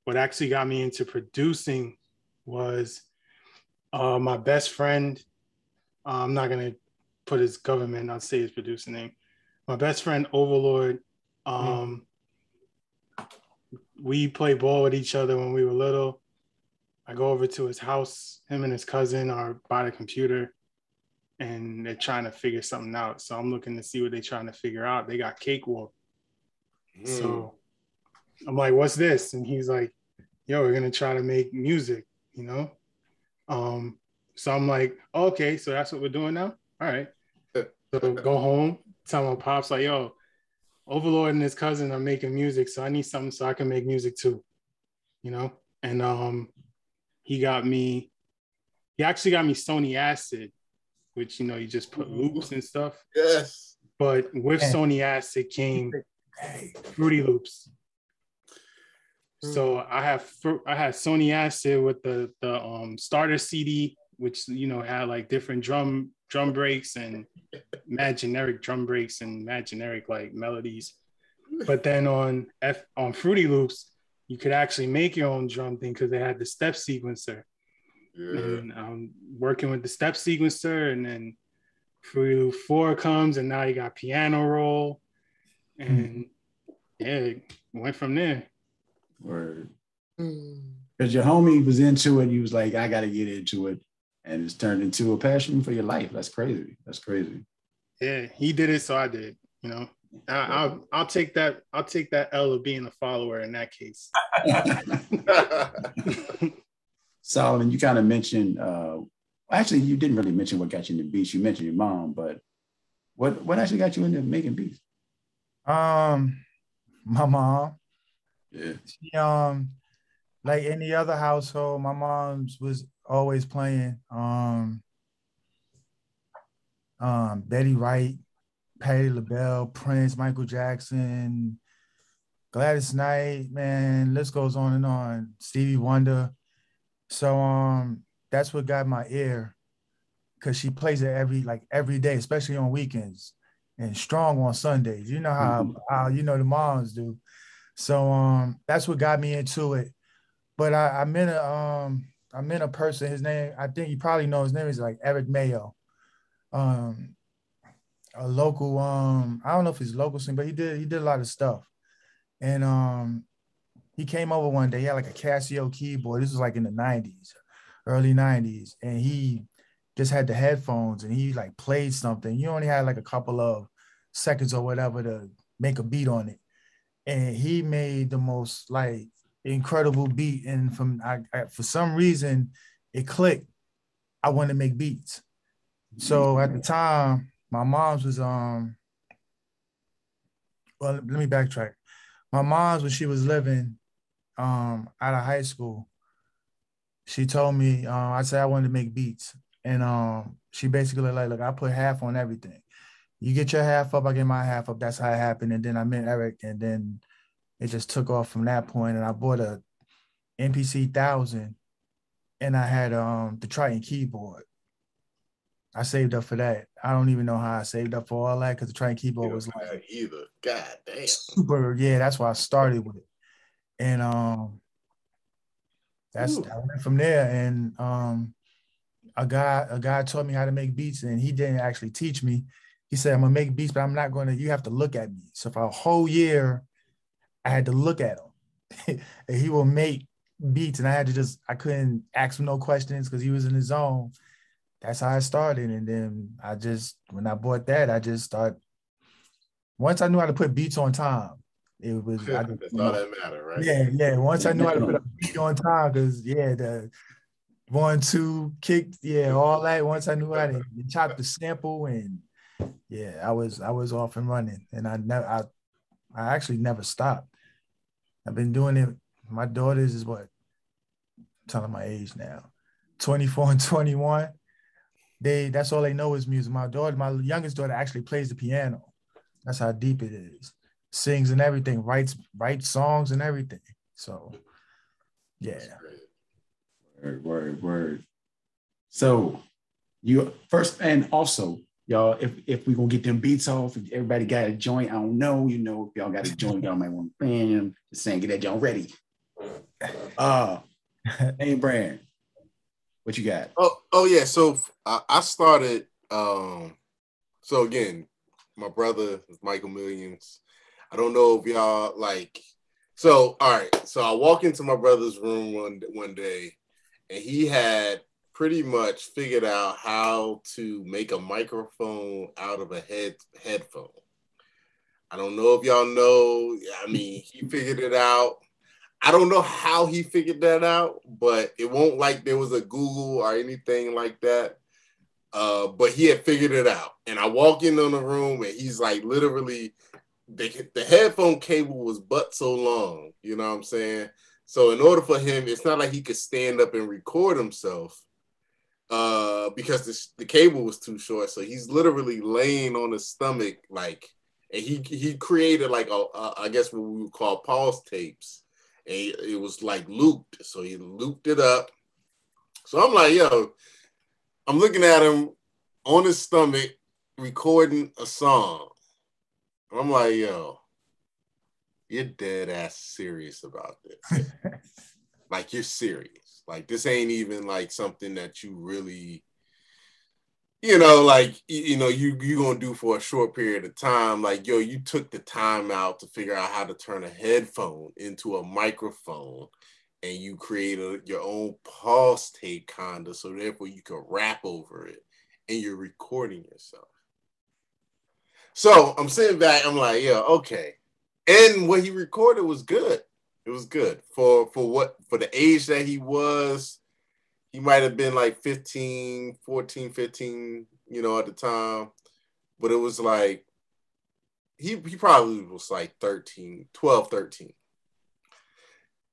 what actually got me into producing was my best friend. I'm not gonna put his government, I'll say his producer name. My best friend Overlord, we played ball with each other when we were little. I go over to his house, him and his cousin are by the computer, and they're trying to figure something out. So I'm looking to see what they're trying to figure out. They got Cakewalk. So I'm like, what's this? And he's like, yo, we're going to try to make music, So I'm like, oh, okay, so that's what we're doing now? All right. So go home, tell my pops, like, yo, Overlord and his cousin are making music, so I need something so I can make music too, And he actually got me Sony Acid, which, you just put loops and stuff. Yes. But with Sony Acid came Fruity Loops. So I had Sony Acid with the starter CD, which had like different drum breaks and mad generic drum breaks and mad generic like melodies. But then on Fruity Loops, you could actually make your own drum thing because they had the step sequencer. Yeah. And I'm working with the step sequencer, and then Fruity Loop 4 comes, and now you got piano roll, and it went from there. Word. Because your homie was into it, he was like, I got to get into it, and it's turned into a passion for your life. That's crazy. Yeah, he did it, so I did. I'll take that. I'll take that L of being a follower in that case. Solomon, you kind of mentioned. Actually, you didn't really mention what got you into beats. You mentioned your mom, but what actually got you into making beats? My mom. Yeah. She like any other household, my mom's was always playing Betty Wright, Patti LaBelle, Prince, Michael Jackson, Gladys Knight, man, list goes on and on. Stevie Wonder. So that's what got my ear, because she plays it every day, especially on weekends, and strong on Sundays. You know how the moms do. So that's what got me into it. But I met a person. His name, I think you probably know his name, is like Eric Mayo. a local, I don't know if he's local singer, but he did a lot of stuff. And he came over one day. He had like a Casio keyboard. This was like in the 90s, early 90s. And he just had the headphones and he like played something. You only had like a couple of seconds or whatever to make a beat on it. And he made the most like incredible beat. And for some reason, it clicked. I wanted to make beats. So at the time, my mom's was well, let me backtrack. My mom's, when she was living out of high school, she told me, I said I wanted to make beats. And she basically like, look, I put half on everything. You get your half up, I get my half up. That's how it happened. And then I met Eric, and then it just took off from that point. And I bought a MPC 1000, and I had the Triton keyboard. I saved up for that. I don't even know how I saved up for all that, because the Triton keyboard was like either. God damn. super. Yeah, that's why I started with it. And I went from there. And a guy taught me how to make beats, and he didn't actually teach me. He said, I'm gonna make beats, but I'm not gonna, you have to look at me. So for a whole year, I had to look at him. And he will make beats, and I couldn't ask him no questions because he was in his zone. That's how I started. And then when I bought that, I just started. Once I knew how to put beats on time, it was, that's all that matter, right? Yeah. Once I knew how to put a beat on time, because the 1, 2 kick, all that. Once I knew how to chop the sample, and I was off and running. And I actually never stopped. I've been doing it. My daughters is what? I'm telling my age now. 24 and 21. That's all they know is music. My youngest daughter actually plays the piano. That's how deep it is. Sings and everything, writes songs and everything. So yeah. Word. So you first, and also, y'all, if we gonna get them beats off, if everybody got a joint, I don't know, if y'all got a joint, y'all might want to bam, just saying, get that joint ready. NameBrand, what you got? Oh yeah. So I started. So again, my brother is Michael Millions. I don't know if y'all like. So all right. So I walk into my brother's room one day, and he had pretty much figured out how to make a microphone out of a headphone. I don't know if y'all know. I mean, he figured it out. I don't know how he figured that out, but it won't like there was a Google or anything like that. But he had figured it out. And I walk in the room, and he's like, literally, the headphone cable was but so long. You know what I'm saying? So in order for him, it's not like he could stand up and record himself because the cable was too short. So he's literally laying on his stomach, like, and he created like I guess what we would call pause tapes. And it was like looped. So he looped it up. So I'm like, yo, I'm looking at him on his stomach recording a song. I'm like, yo, you're dead ass serious about this. Like, you're serious. Like, this ain't even like something that you really, like, you gonna do for a short period of time. Like, yo, you took the time out to figure out how to turn a headphone into a microphone, and you created your own pause tape kinda, so therefore you can rap over it, and you're recording yourself. So I'm sitting back, I'm like, yeah, okay. And what he recorded was good. It was good for the age that he was. He might have been like 14, 15, at the time. But it was like, he probably was like 12, 13.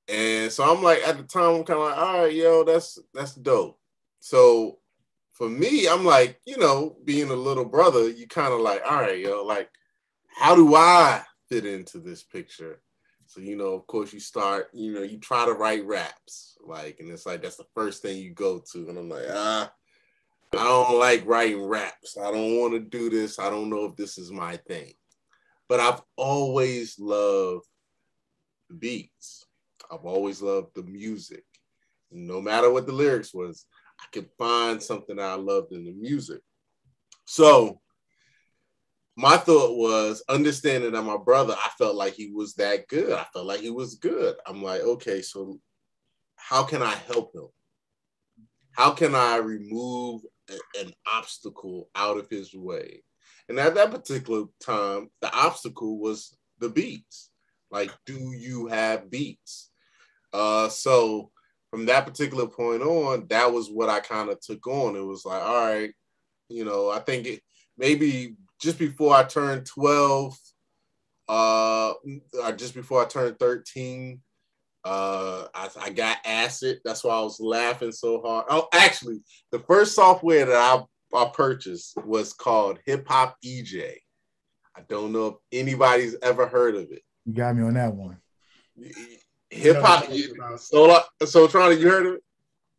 And so I'm like, at the time, I'm kind of like, all right, yo, that's dope. So for me, I'm like, being a little brother, you kind of like, all right, yo, like, how do I fit into this picture? So, of course you start, you try to write raps, like, and it's like, that's the first thing you go to. And I'm like, I don't like writing raps. I don't want to do this. I don't know if this is my thing. But I've always loved beats. I've always loved the music. No matter what the lyrics was, I could find something I loved in the music. So my thought was understanding that my brother, I felt like he was that good. I felt like he was good. I'm like, okay, so how can I help him? How can I remove an obstacle out of his way? And at that particular time, the obstacle was the beats. Like, do you have beats? So from that particular point on, that was what I kind of took on. It was like, all right, I think it maybe just before I turned 12, or just before I turned 13, I got acid. That's why I was laughing so hard. Oh, actually, the first software that I purchased was called Hip Hop EJ. I don't know if anybody's ever heard of it. You got me on that one. Hip Hop. Soultronik, you heard of it?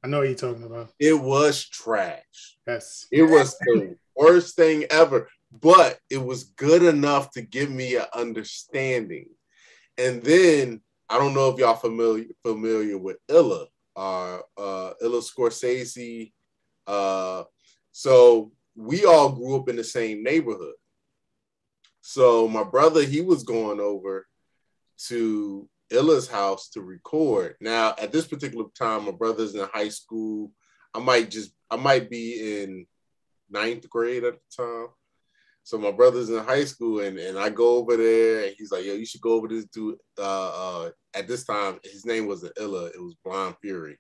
I know what you're talking about. It was trash. Yes. It was the worst thing ever, but it was good enough to give me an understanding. And then I don't know if y'all familiar with Illa Scorsese. So we all grew up in the same neighborhood. So my brother, he was going over to Illa's house to record. Now, at this particular time, my brother's in high school. I might be in 9th grade at the time. So my brother's in high school, and I go over there, and he's like, yo, you should go over to this dude. At this time, his name wasn't Illa, it was Blind Fury.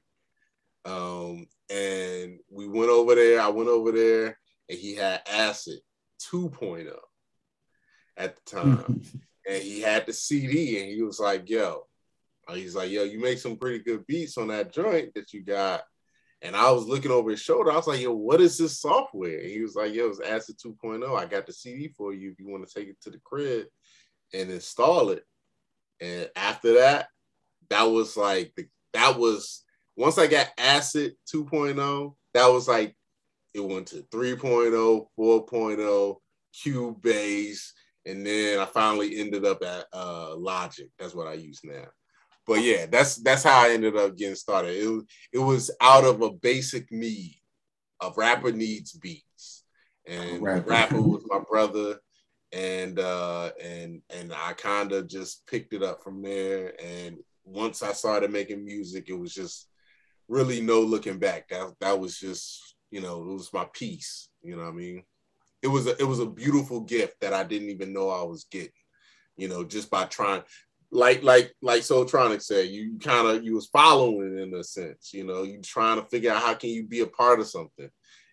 And we went over there. I went over there, and he had Acid 2.0 at the time. And he had the CD, and he was like, yo, you make some pretty good beats on that joint that you got. And I was looking over his shoulder. I was like, yo, what is this software? And he was like, yo, it's Acid 2.0. I got the CD for you if you want to take it to the crib and install it. And after that, once I got Acid 2.0, that was like, it went to 3.0, 4.0, Cubase, and then I finally ended up at Logic. That's what I use now. But yeah, that's how I ended up getting started. It was out of a basic need. A rapper needs beats, and the rapper was my brother, and I kind of just picked it up from there. And once I started making music, it was just really no looking back. That was just, it was my piece. You know what I mean? It was a beautiful gift that I didn't even know I was getting. Just by trying. Like Soultronik said, you was following in a sense, you trying to figure out how can you be a part of something.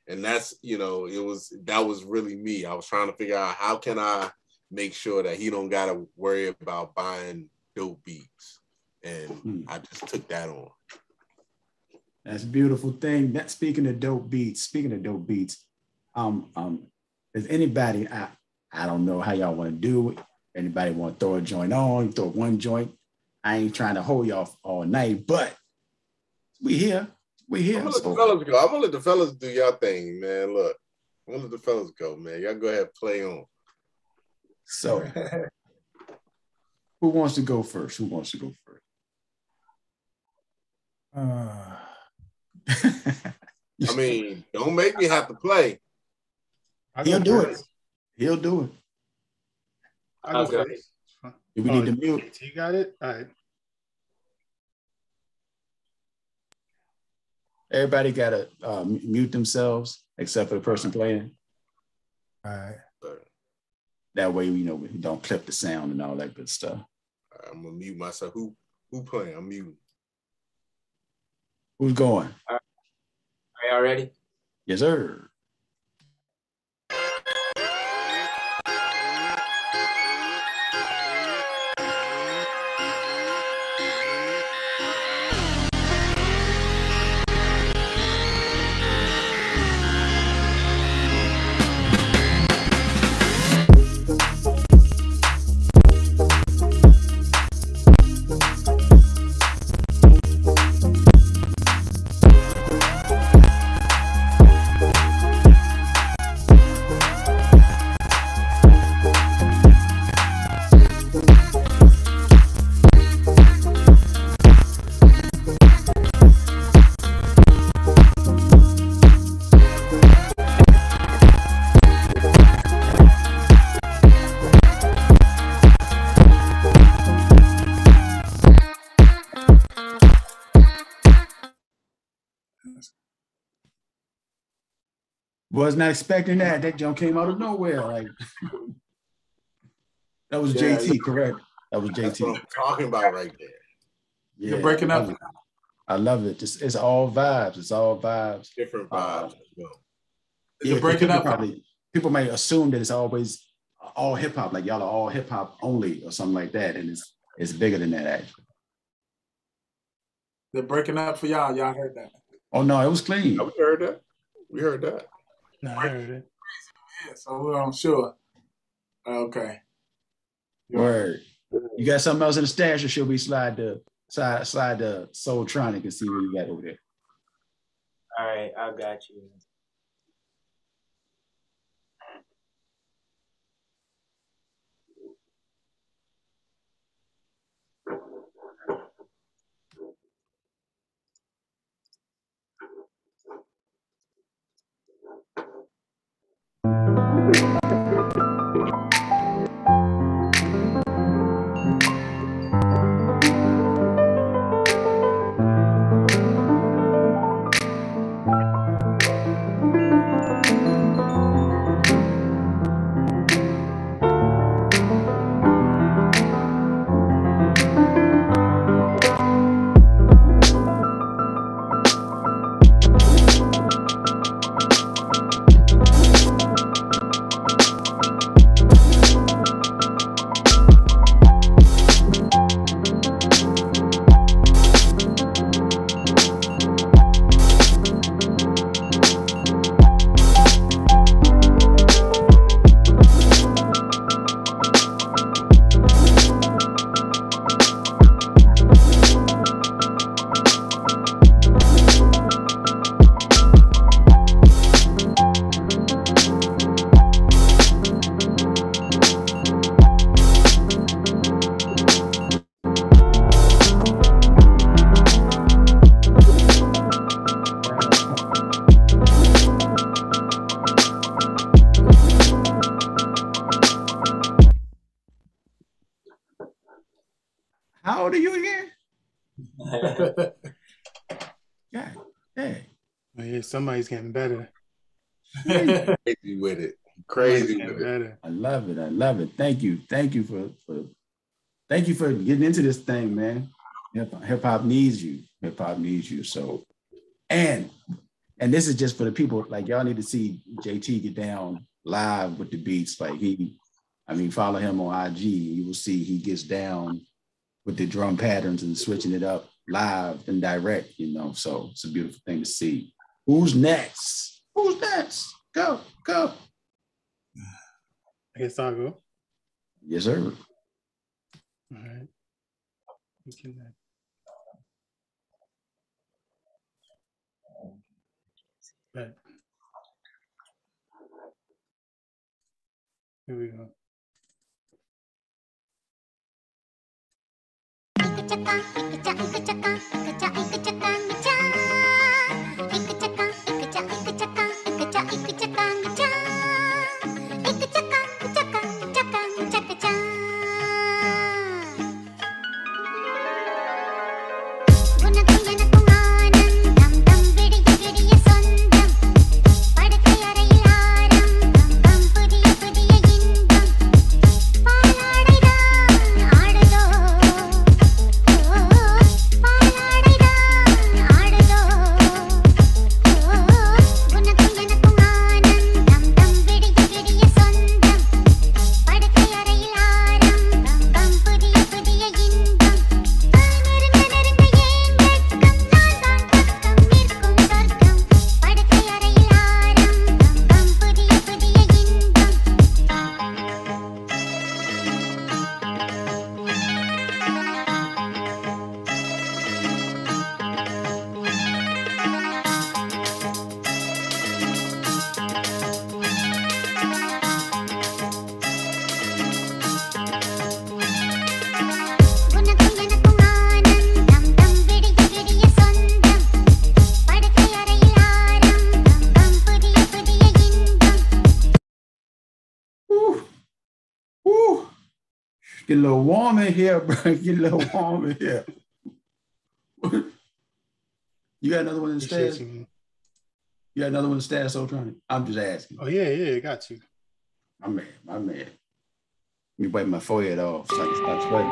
And that's, that was really me. I was trying to figure out how can I make sure that he don't got to worry about buying dope beats. And I just took that on. That's a beautiful thing. Speaking of dope beats, is anybody, I don't know how y'all want to do it. Anybody want to throw a joint on, throw one joint. I ain't trying to hold y'all all night, but we here. I'm gonna let the fellas do y'all thing, man. Look, I'm gonna let the fellas go, man. Y'all go ahead, play on. So, who wants to go first? I mean, don't make me have to play. He'll do it. I'll go. We need to mute. You got it? All right. Everybody got to mute themselves except for the person playing. All right. That way, we don't clip the sound and all that good stuff. I'm going to mute myself. Who playing? I'm muting. Who's going? Are y'all ready? Yes, sir. Was not expecting that. That jump came out of nowhere. Like that was JT, correct? That was JT. That's what I'm talking about right there. Yeah, You're breaking up. I love it. It's all vibes. It's all vibes. Different vibes. Is it breaking up? People might assume that it's always all hip hop, like y'all are all hip hop only or something like that, and it's bigger than that actually. They're breaking up for y'all. Y'all heard that? Oh no, it was clean. Oh, we heard that. We heard that. No, I heard it. Yeah, so we're unsure. Okay. Word. You got something else in the stash, or should we slide the Soultronik and see what you got over there? All right, I got you. How old are you again? Yeah. Hey. Oh, yeah, somebody's getting better. Crazy with it. Crazy with it. Better. I love it. I love it. Thank you. Thank you for getting into this thing, man. Hip hop needs you. Hip hop needs you. So, and this is just for the people, like y'all need to see JT get down live with the beats. Like follow him on IG. You will see he gets down with the drum patterns and switching it up live and direct, so it's a beautiful thing to see. Who's next? Who's next? Go. I guess I'll go. Yes, sir. All right. Right. Here we go. Get a little warm in here, bro. Get a little warm in here. You got another one in the stash? You got another one to stash, Soultronik? I'm just asking. Oh yeah, got you. My man. Let me wipe my forehead off so I can stop sweating.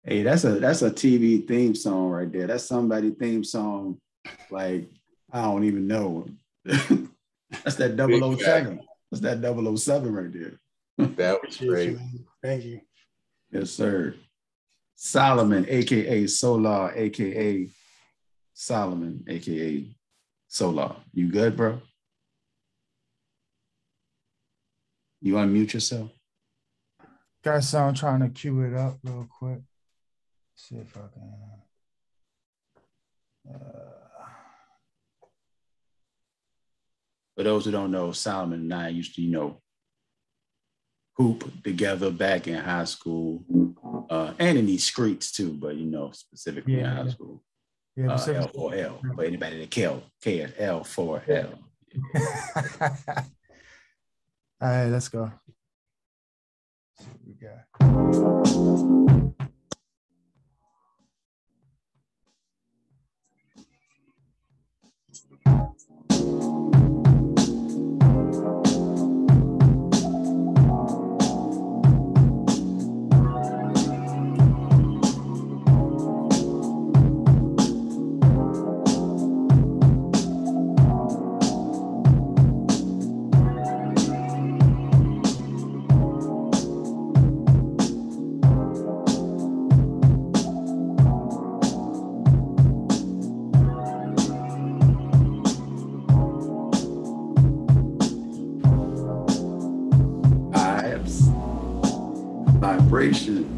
Hey, that's a TV theme song right there. That's somebody theme song. Like, I don't even know. That's that 007. That's that 007 right there. That was great. Thank you. Yes, sir. Solomon, aka Solar, aka Solomon, aka Solar. You good, bro? You unmute yourself? Got some trying to cue it up real quick. See if I can. For those who don't know, Solomon and I used to, hoop together back in high school, and in these streets too, but specifically in high school. Yeah, L4L. For anybody that cares, L4L. All right, let's go. Let's see what we got. Vibration.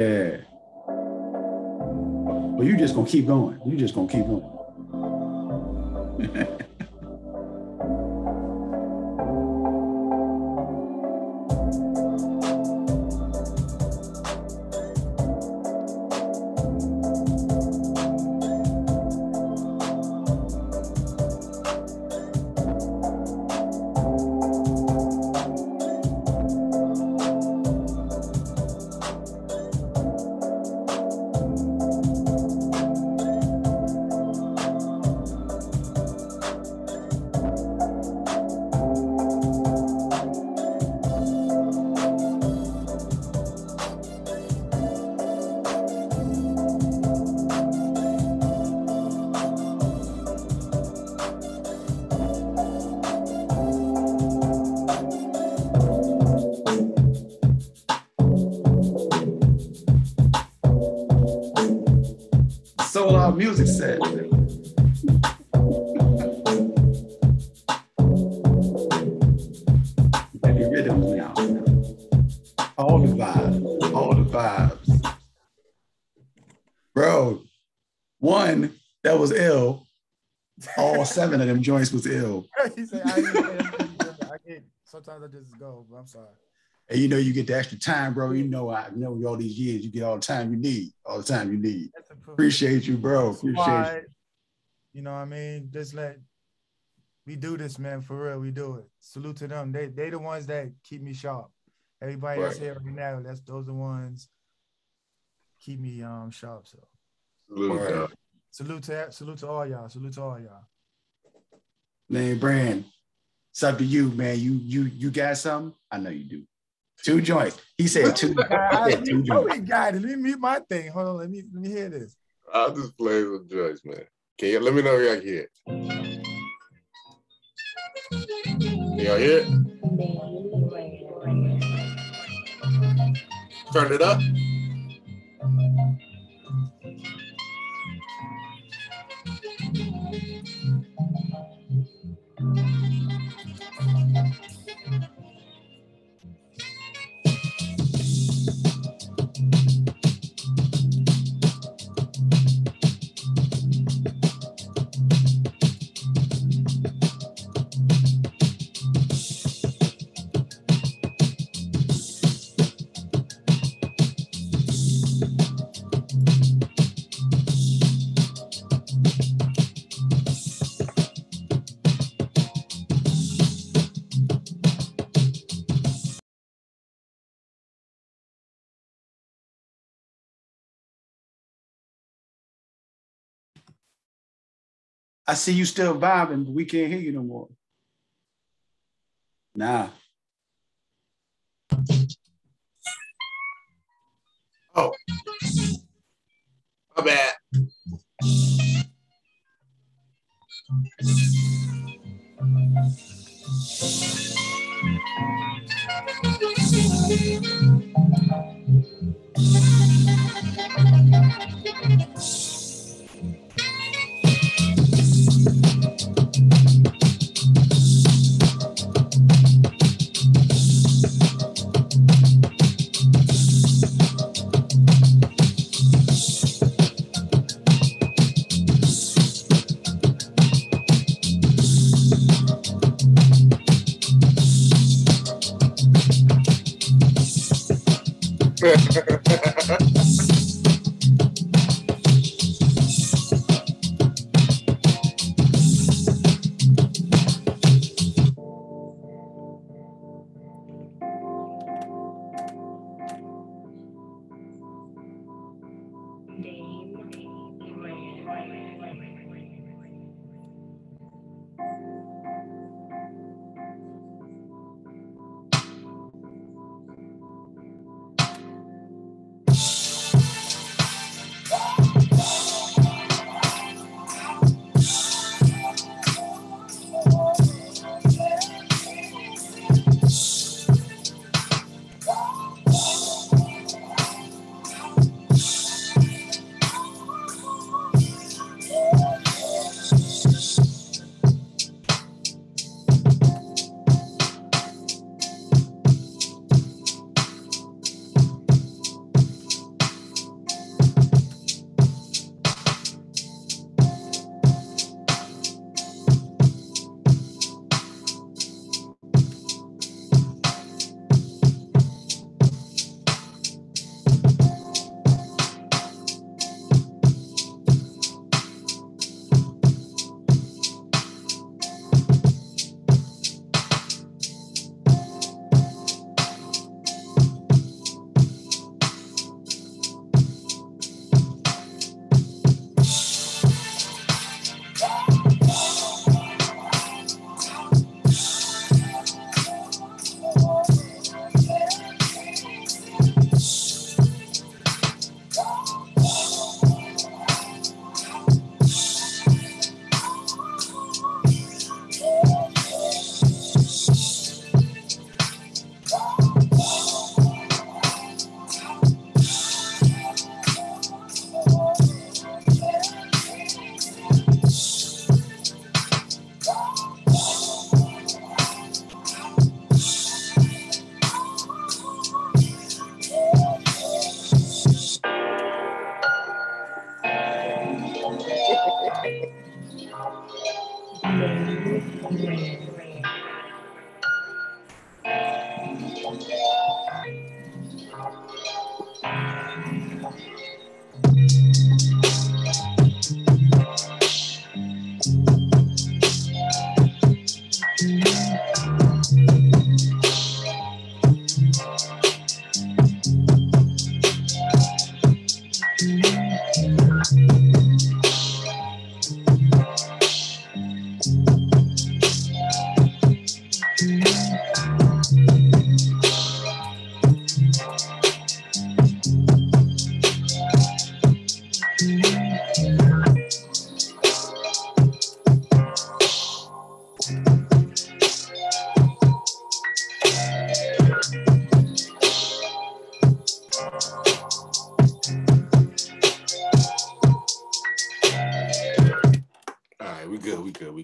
Yeah. Well, you just gonna keep going. You just gonna keep going. SoularMuzik set. And the rhythms now. All the vibes. All the vibes. Bro, one that was ill. All 7 of them joints was ill. He said, I get, sometimes I just go, but I'm sorry. And you know, you get the extra time, bro. You know, I know all these years, you get all the time you need. All the time you need. Appreciate you, bro. Appreciate you. You know what I mean? Just we do this, man, for real. We do it. Salute to them. They the ones that keep me sharp. Everybody that's here right now, those the ones keep me sharp. So salute to all y'all. Salute to all y'all. NameBrand, it's up to you, man. You got something? I know you do. 2 joints. He said 2. You know we got it. Let me mute my thing. Hold on. Let me hear this. I'll just play some joints, man. Can you let me know if y'all can hear it? Can y'all hear it? Turn it up. I see you still vibing, but we can't hear you no more. Nah. Oh, my bad.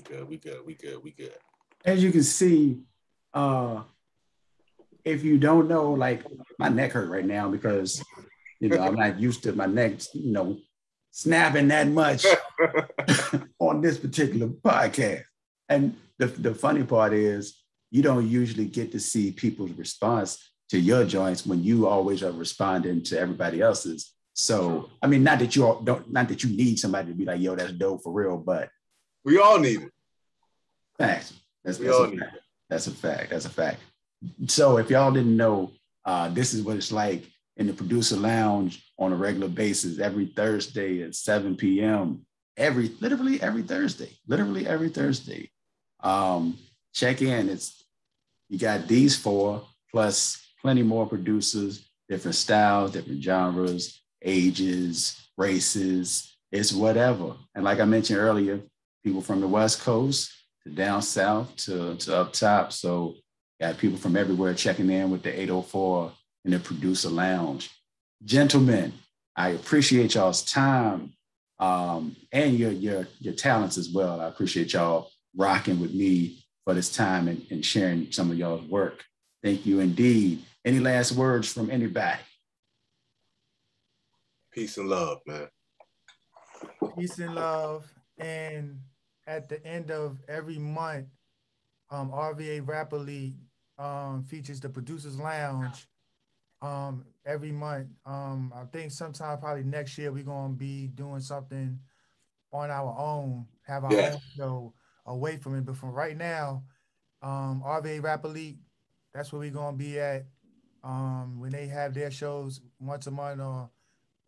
good. As you can see, if you don't know, like my neck hurt right now because I'm not used to my neck, snapping that much on this particular podcast. And the funny part is you don't usually get to see people's response to your joints when you always are responding to everybody else's. So, I mean, not that you need somebody to be like, yo, that's dope for real, but we all need it. Facts. That's a fact. So if y'all didn't know, this is what it's like in the producer lounge on a regular basis every Thursday at 7 p.m. Literally every Thursday. Check in. You got these four plus plenty more producers, different styles, different genres, ages, races, it's whatever. And like I mentioned earlier, people from the West Coast to down south to up top. So got people from everywhere checking in with the 804 in the producer lounge. Gentlemen, I appreciate y'all's time and your talents as well. I appreciate y'all rocking with me for this time and sharing some of y'all's work. Thank you indeed. Any last words from anybody? Peace and love, man. Peace and love. And at the end of every month, RVA Rap Elite features the Producers Lounge every month. I think sometime probably next year we're gonna be doing something on our own, have our own show away from it. But from right now, RVA Rap Elite, that's where we're gonna be at. When they have their shows once a month or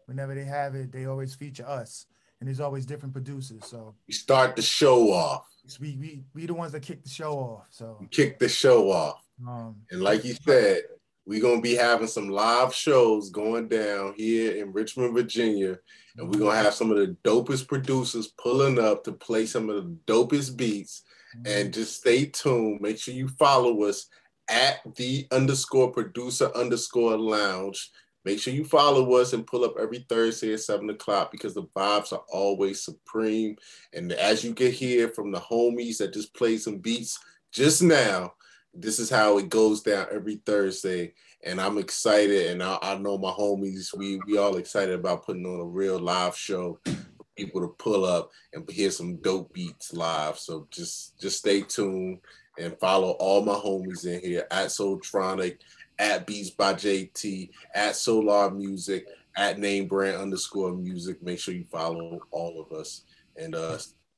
whenever they have it, they always feature us. And there's always different producers. So we start the show off. We the ones that kick the show off. So we kick the show off. And like you said, we're gonna be having some live shows going down here in Richmond, Virginia. And we're gonna have some of the dopest producers pulling up to play some of the dopest beats. And just stay tuned. Make sure you follow us at _producer_lounge. Make sure you follow us and pull up every Thursday at 7 o'clock because the vibes are always supreme. And as you get here from the homies that just played some beats just now, this is how it goes down every Thursday. And I'm excited. And I know my homies, we all excited about putting on a real live show for people to pull up and hear some dope beats live. So just stay tuned and follow all my homies in here at Soultronik, at Beats by JT, at SoularMuzik, at NameBrand_music. Make sure you follow all of us and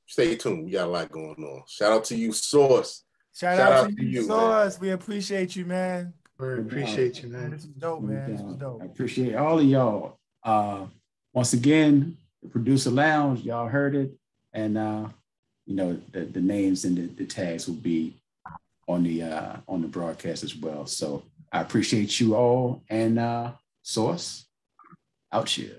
stay tuned. We got a lot going on. Shout out to you, Source. Shout out to you, Source. We appreciate you, man. We appreciate you, man. This is dope, man. This was dope. I appreciate all of y'all. Once again, the Producer Lounge, y'all heard it. And the names and the tags will be on the broadcast as well. So I appreciate you all, and Source, out here.